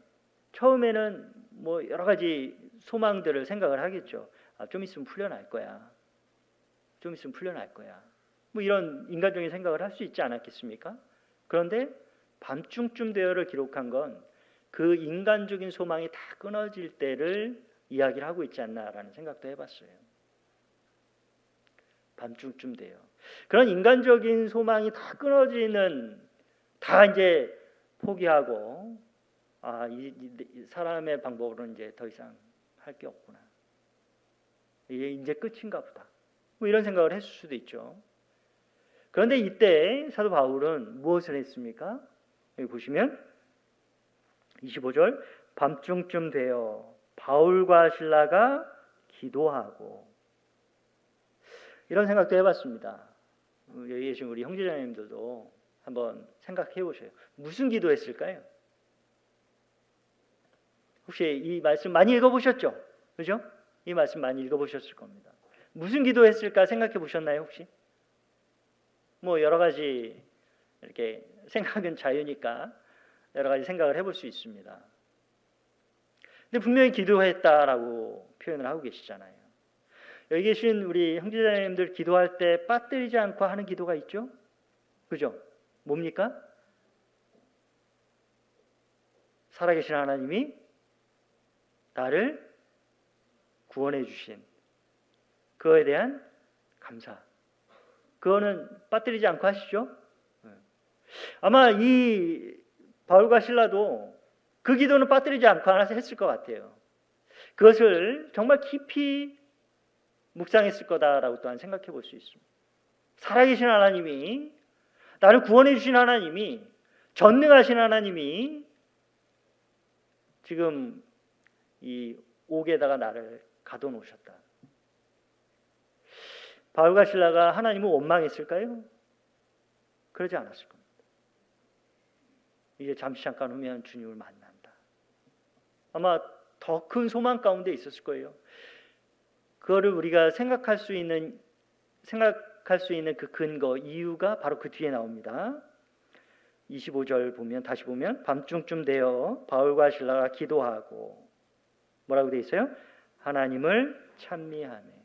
처음에는 뭐 여러 가지 소망들을 생각을 하겠죠. 좀 있으면 풀려날 거야. 좀 있으면 풀려날 거야. 뭐 이런 인간적인 생각을 할 수 있지 않았겠습니까? 그런데 밤중쯤 되어를 기록한 건 그 인간적인 소망이 다 끊어질 때를 이야기를 하고 있지 않나라는 생각도 해봤어요. 밤중쯤 되어. 그런 인간적인 소망이 다 끊어지는, 다 이제 포기하고, 이 사람의 방법으로는 이제 더 이상 할 게 없구나. 이제 끝인가 보다. 뭐 이런 생각을 했을 수도 있죠. 그런데 이때 사도 바울은 무엇을 했습니까? 여기 보시면 25절 밤중쯤 되어 바울과 실라가 기도하고, 이런 생각도 해봤습니다. 여기 계신 우리 형제자매님들도 한번 생각해 보세요. 무슨 기도했을까요? 혹시 이 말씀 많이 읽어보셨죠? 그죠? 이 말씀 많이 읽어보셨을 겁니다. 무슨 기도했을까 생각해 보셨나요, 혹시? 뭐 여러 가지 이렇게 생각은 자유니까 여러 가지 생각을 해볼 수 있습니다. 근데 분명히 기도했다라고 표현을 하고 계시잖아요. 여기 계신 우리 형제자매님들 기도할 때 빠뜨리지 않고 하는 기도가 있죠? 그죠? 뭡니까? 살아계신 하나님이 나를 구원해 주신 그거에 대한 감사. 그거는 빠뜨리지 않고 하시죠? 아마 이 바울과 실라도 그 기도는 빠뜨리지 않고 하나 했을 것 같아요. 그것을 정말 깊이 묵상했을 거다라고 또한 생각해 볼 수 있습니다. 살아계신 하나님이, 나를 구원해 주신 하나님이, 전능하신 하나님이 지금 이 옥에다가 나를 가둬놓으셨다. 바울과 실라가 하나님을 원망했을까요? 그러지 않았을 겁니다. 이제 잠시 잠깐 후면 주님을 만난다. 아마 더 큰 소망 가운데 있었을 거예요. 그거를 우리가 생각할 수 있는 그 근거, 이유가 바로 그 뒤에 나옵니다. 25절 보면, 다시 보면, 밤중쯤 되어 바울과 실라가 기도하고, 뭐라고 되어 있어요? 하나님을 찬미하네.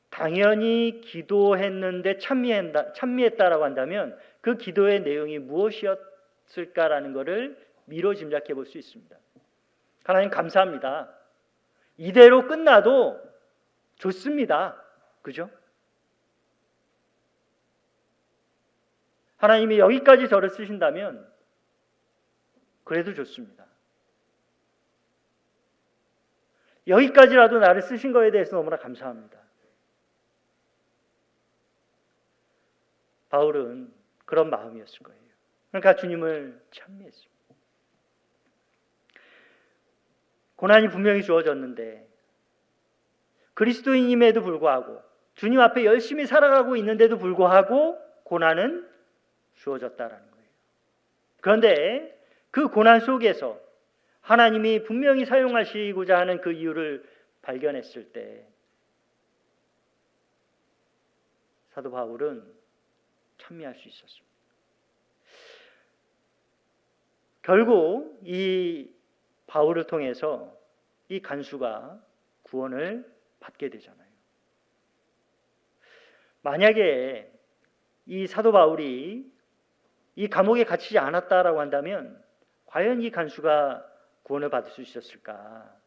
당연히 기도했는데 찬미했다라고 한다면 그 기도의 내용이 무엇이었을까라는 것을 미뤄 짐작해 볼 수 있습니다. 하나님 감사합니다. 이대로 끝나도 좋습니다. 그죠? 하나님이 여기까지 저를 쓰신다면 그래도 좋습니다. 여기까지라도 나를 쓰신 거에 대해서 너무나 감사합니다. 바울은 그런 마음이었을 거예요. 그러니까 주님을 찬미했습니다. 고난이 분명히 주어졌는데 그리스도인임에도 불구하고 주님 앞에 열심히 살아가고 있는데도 불구하고 고난은 주어졌다라는 거예요. 그런데 그 고난 속에서 하나님이 분명히 사용하시고자 하는 그 이유를 발견했을 때 사도 바울은 찬미할 수 있었습니다. 결국 이 바울을 통해서 이 간수가 구원을 받게 되잖아요. 만약에 이 사도 바울이 이 감옥에 갇히지 않았다라고 한다면 과연 이 간수가 구원을 받을 수 있었을까?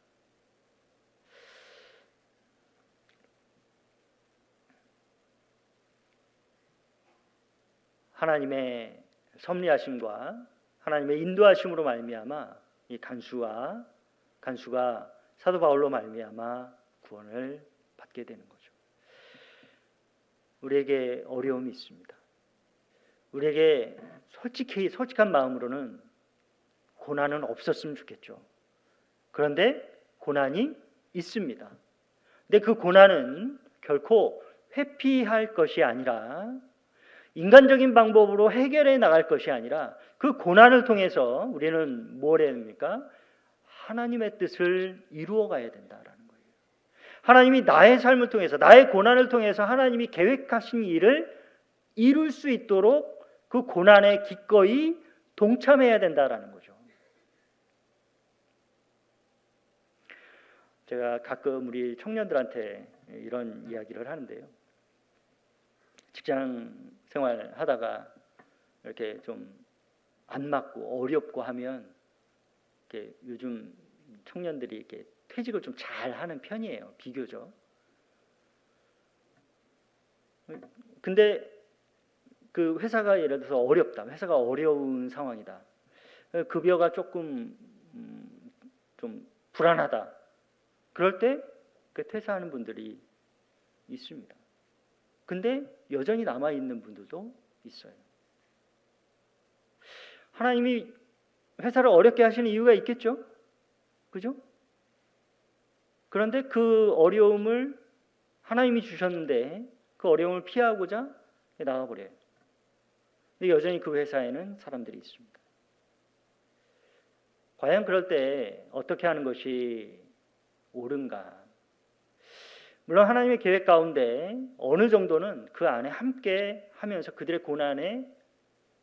하나님의 섭리하심과 하나님의 인도하심으로 말미암아 이 간수가 사도 바울로 말미암아 구원을 받게 되는 거죠. 우리에게 어려움이 있습니다. 우리에게 솔직한 마음으로는 고난은 없었으면 좋겠죠. 그런데 고난이 있습니다. 근데 그 고난은 결코 회피할 것이 아니라 인간적인 방법으로 해결해 나갈 것이 아니라 그 고난을 통해서 우리는 뭘 해야 됩니까? 하나님의 뜻을 이루어 가야 된다라는 거예요. 하나님이 나의 삶을 통해서, 나의 고난을 통해서 하나님이 계획하신 일을 이룰 수 있도록 그 고난에 기꺼이 동참해야 된다라는 거죠. 제가 가끔 우리 청년들한테 이런 이야기를 하는데요. 직장 생활 하다가 이렇게 좀 안 맞고 어렵고 하면 이렇게 요즘 청년들이 이렇게 퇴직을 좀 잘 하는 편이에요. 비교적. 근데 그 회사가 예를 들어서 어렵다. 회사가 어려운 상황이다. 급여가 조금 좀 불안하다. 그럴 때 그 퇴사하는 분들이 있습니다. 근데 여전히 남아 있는 분들도 있어요. 하나님이 회사를 어렵게 하시는 이유가 있겠죠? 그죠? 그런데 그 어려움을 하나님이 주셨는데 그 어려움을 피하고자 나가버려요. 근데 여전히 그 회사에는 사람들이 있습니다. 과연 그럴 때 어떻게 하는 것이 옳은가? 물론 하나님의 계획 가운데 어느 정도는 그 안에 함께 하면서 그들의 고난에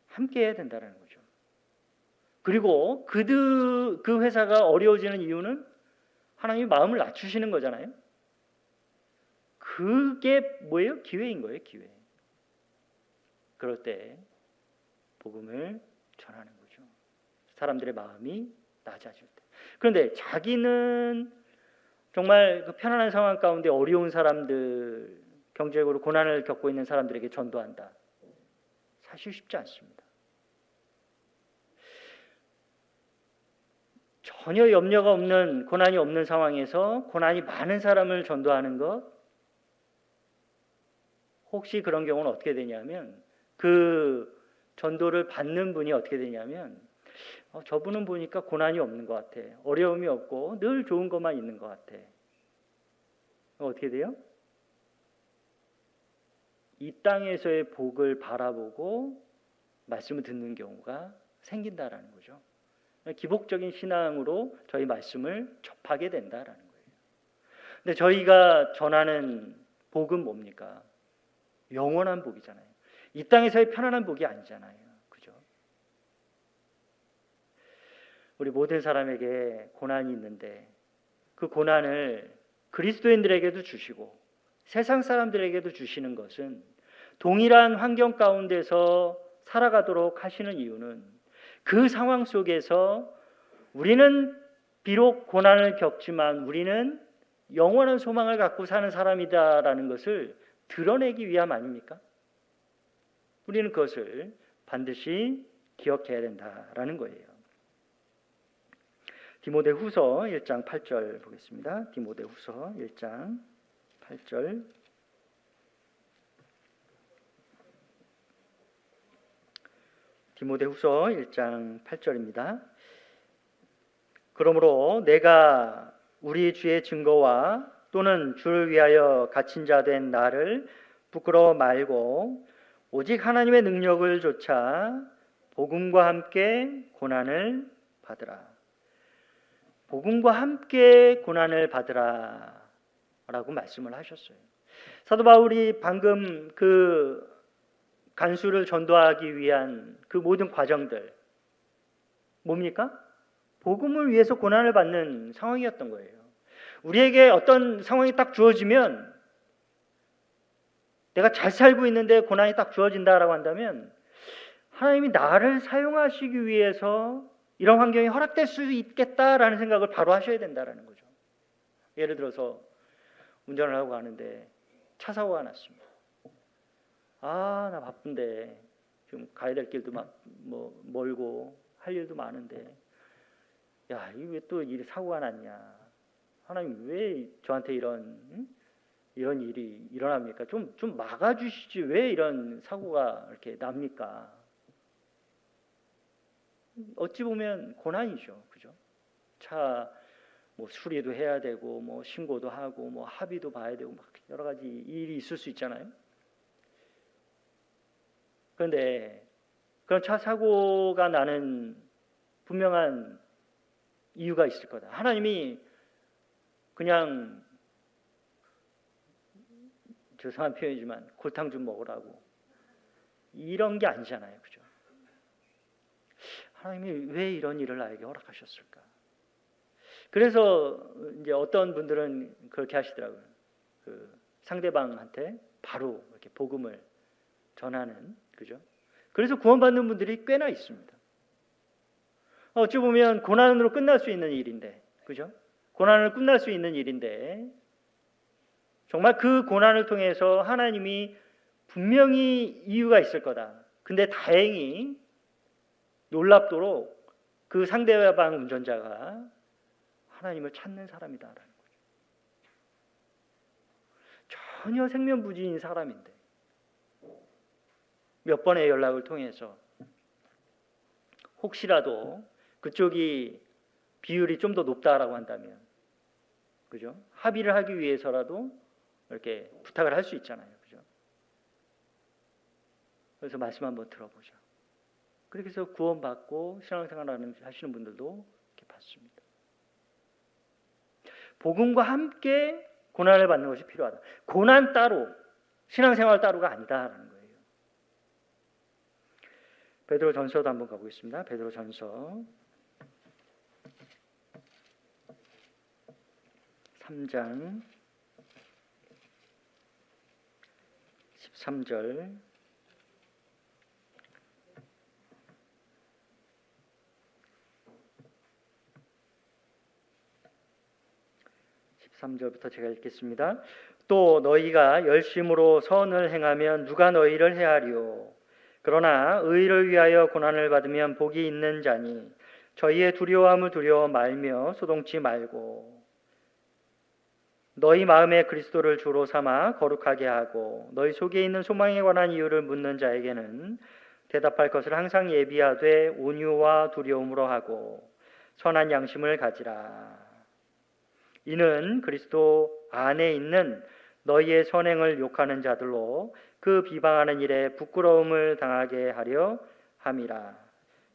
함께 해야 된다는 거죠. 그리고 그 회사가 어려워지는 이유는 하나님이 마음을 낮추시는 거잖아요. 그게 뭐예요? 기회인 거예요, 기회. 그럴 때 복음을 전하는 거죠. 사람들의 마음이 낮아질 때. 그런데 자기는 정말 그 편안한 상황 가운데 어려운 사람들, 경제적으로 고난을 겪고 있는 사람들에게 전도한다. 사실 쉽지 않습니다. 전혀 염려가 없는, 고난이 없는 상황에서 고난이 많은 사람을 전도하는 것, 혹시 그런 경우는 어떻게 되냐면 그 전도를 받는 분이 어떻게 되냐면 저분은 보니까 고난이 없는 것 같아. 어려움이 없고 늘 좋은 것만 있는 것 같아. 어떻게 돼요? 이 땅에서의 복을 바라보고 말씀을 듣는 경우가 생긴다라는 거죠. 기복적인 신앙으로 저희 말씀을 접하게 된다라는 거예요. 근데 저희가 전하는 복은 뭡니까? 영원한 복이잖아요. 이 땅에서의 편안한 복이 아니잖아요. 그죠? 우리 모든 사람에게 고난이 있는데 그 고난을 그리스도인들에게도 주시고 세상 사람들에게도 주시는 것은 동일한 환경 가운데서 살아가도록 하시는 이유는 그 상황 속에서 우리는 비록 고난을 겪지만 우리는 영원한 소망을 갖고 사는 사람이다라는 것을 드러내기 위함 아닙니까? 우리는 그것을 반드시 기억해야 된다라는 거예요. 디모데후서 1장 8절 보겠습니다. 디모데후서 1장 8절. 디모데후서 1장 8절입니다. 그러므로 내가 우리 주의 증거와 또는 주를 위하여 갇힌 자 된 나를 부끄러워 말고 오직 하나님의 능력을 좇아 복음과 함께 고난을 받으라. 복음과 함께 고난을 받으라 라고 말씀을 하셨어요. 사도 바울이 방금 그 간수를 전도하기 위한 그 모든 과정들 뭡니까? 복음을 위해서 고난을 받는 상황이었던 거예요. 우리에게 어떤 상황이 딱 주어지면 내가 잘 살고 있는데 고난이 딱 주어진다라고 한다면 하나님이 나를 사용하시기 위해서 이런 환경이 허락될 수 있겠다라는 생각을 바로 하셔야 된다라는 거죠. 예를 들어서 운전을 하고 가는데 차 사고가 났습니다. 나 바쁜데 지금 가야 될 길도 멀고 할 일도 많은데 야, 이게 왜 또 이 사고가 났냐? 하나님 왜 저한테 이런 일이 일어납니까? 좀 막아주시지 왜 이런 사고가 이렇게 납니까? 어찌 보면 고난이죠, 그죠? 차 수리도 해야 되고 신고도 하고 합의도 봐야 되고 막 여러 가지 일이 있을 수 있잖아요. 그런데 그런 차 사고가 나는 분명한 이유가 있을 거다. 하나님이 그냥 죄송한 표현이지만 골탕 좀 먹으라고 이런 게 아니잖아요, 그죠? 하나님이 왜 이런 일을 나에게 허락하셨을까? 그래서 이제 어떤 분들은 그렇게 하시더라고요. 그 상대방한테 바로 이렇게 복음을 전하는, 그죠? 그래서 구원받는 분들이 꽤나 있습니다. 어찌 보면 고난으로 끝날 수 있는 일인데, 그죠? 고난으로 끝날 수 있는 일인데 정말 그 고난을 통해서 하나님이 분명히 이유가 있을 거다. 근데 다행히 놀랍도록 그 상대방 운전자가 하나님을 찾는 사람이다라는 거죠. 전혀 생면부지인 사람인데 몇 번의 연락을 통해서 혹시라도 그쪽이 비율이 좀 더 높다라고 한다면, 그죠? 합의를 하기 위해서라도 이렇게 부탁을 할 수 있잖아요, 그죠? 그래서 말씀 한번 들어보자. 그렇게 해서 구원받고 신앙생활 하시는 분들도 이렇게 받습니다. 복음과 함께 고난을 받는 것이 필요하다. 고난 따로, 신앙생활 따로가 아니다라는 거예요. 베드로전서도 한번 가보겠습니다. 베드로전서 3장 13절 3절부터 제가 읽겠습니다. 또 너희가 열심으로 선을 행하면 누가 너희를 해하리요. 그러나 의를 위하여 고난을 받으면 복이 있는 자니 저희의 두려움을 두려워 말며 소동치 말고 너희 마음에 그리스도를 주로 삼아 거룩하게 하고 너희 속에 있는 소망에 관한 이유를 묻는 자에게는 대답할 것을 항상 예비하되 온유와 두려움으로 하고 선한 양심을 가지라. 이는 그리스도 안에 있는 너희의 선행을 욕하는 자들로 그 비방하는 일에 부끄러움을 당하게 하려 함이라.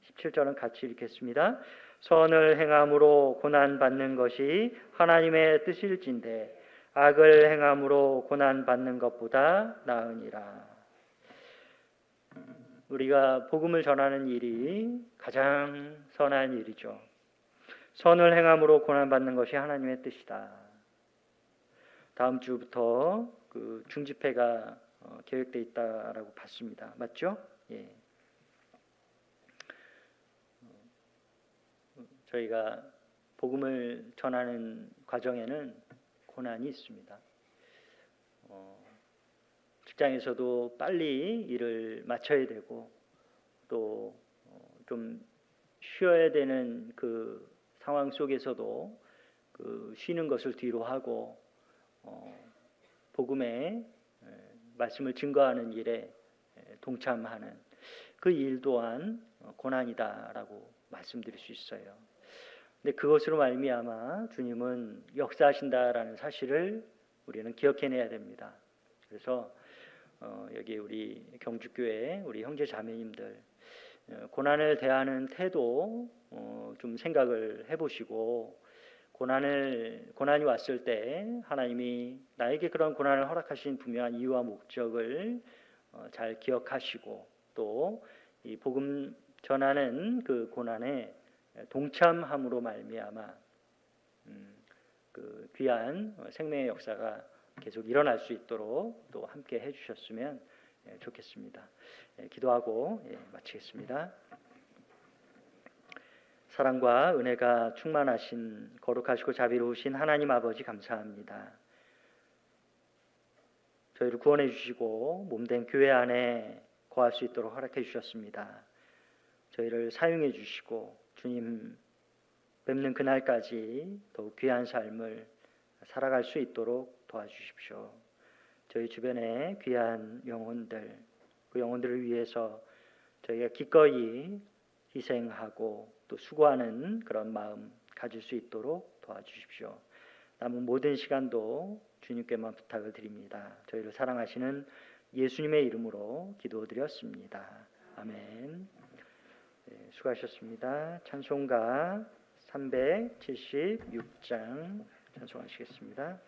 17절은 같이 읽겠습니다. 선을 행함으로 고난받는 것이 하나님의 뜻일진데 악을 행함으로 고난받는 것보다 나으니라. 우리가 복음을 전하는 일이 가장 선한 일이죠. 선을 행함으로 고난받는 것이 하나님의 뜻이다. 다음 주부터 그 중집회가 계획돼 있다라고 봤습니다. 맞죠? 예. 저희가 복음을 전하는 과정에는 고난이 있습니다. 직장에서도 빨리 일을 마쳐야 되고 또 좀 쉬어야 되는 그 상황 속에서도 그 쉬는 것을 뒤로 하고 복음의 말씀을 증거하는 일에 동참하는 그 일 또한 고난이다라고 말씀드릴 수 있어요. 근데 그것으로 말미암아 주님은 역사하신다라는 사실을 우리는 기억해내야 됩니다. 그래서 여기 우리 경주교회 우리 형제 자매님들 고난을 대하는 태도 좀 생각을 해보시고 고난이 왔을 때 하나님이 나에게 그런 고난을 허락하신 분명한 이유와 목적을 잘 기억하시고 또 이 복음 전하는 그 고난에 동참함으로 말미암아 그 귀한 생명의 역사가 계속 일어날 수 있도록 또 함께 해주셨으면 좋겠습니다. 기도하고 마치겠습니다. 사랑과 은혜가 충만하신 거룩하시고 자비로우신 하나님 아버지 감사합니다. 저희를 구원해 주시고 몸된 교회 안에 거할 수 있도록 허락해 주셨습니다. 저희를 사용해 주시고 주님 뵙는 그날까지 더욱 귀한 삶을 살아갈 수 있도록 도와주십시오. 저희 주변에 귀한 영혼들, 그 영혼들을 위해서 저희가 기꺼이 희생하고 또 수고하는 그런 마음 가질 수 있도록 도와주십시오. 남은 모든 시간도 주님께만 부탁을 드립니다. 저희를 사랑하시는 예수님의 이름으로 기도드렸습니다. 아멘. 수고하셨습니다. 찬송가 376장 찬송하시겠습니다.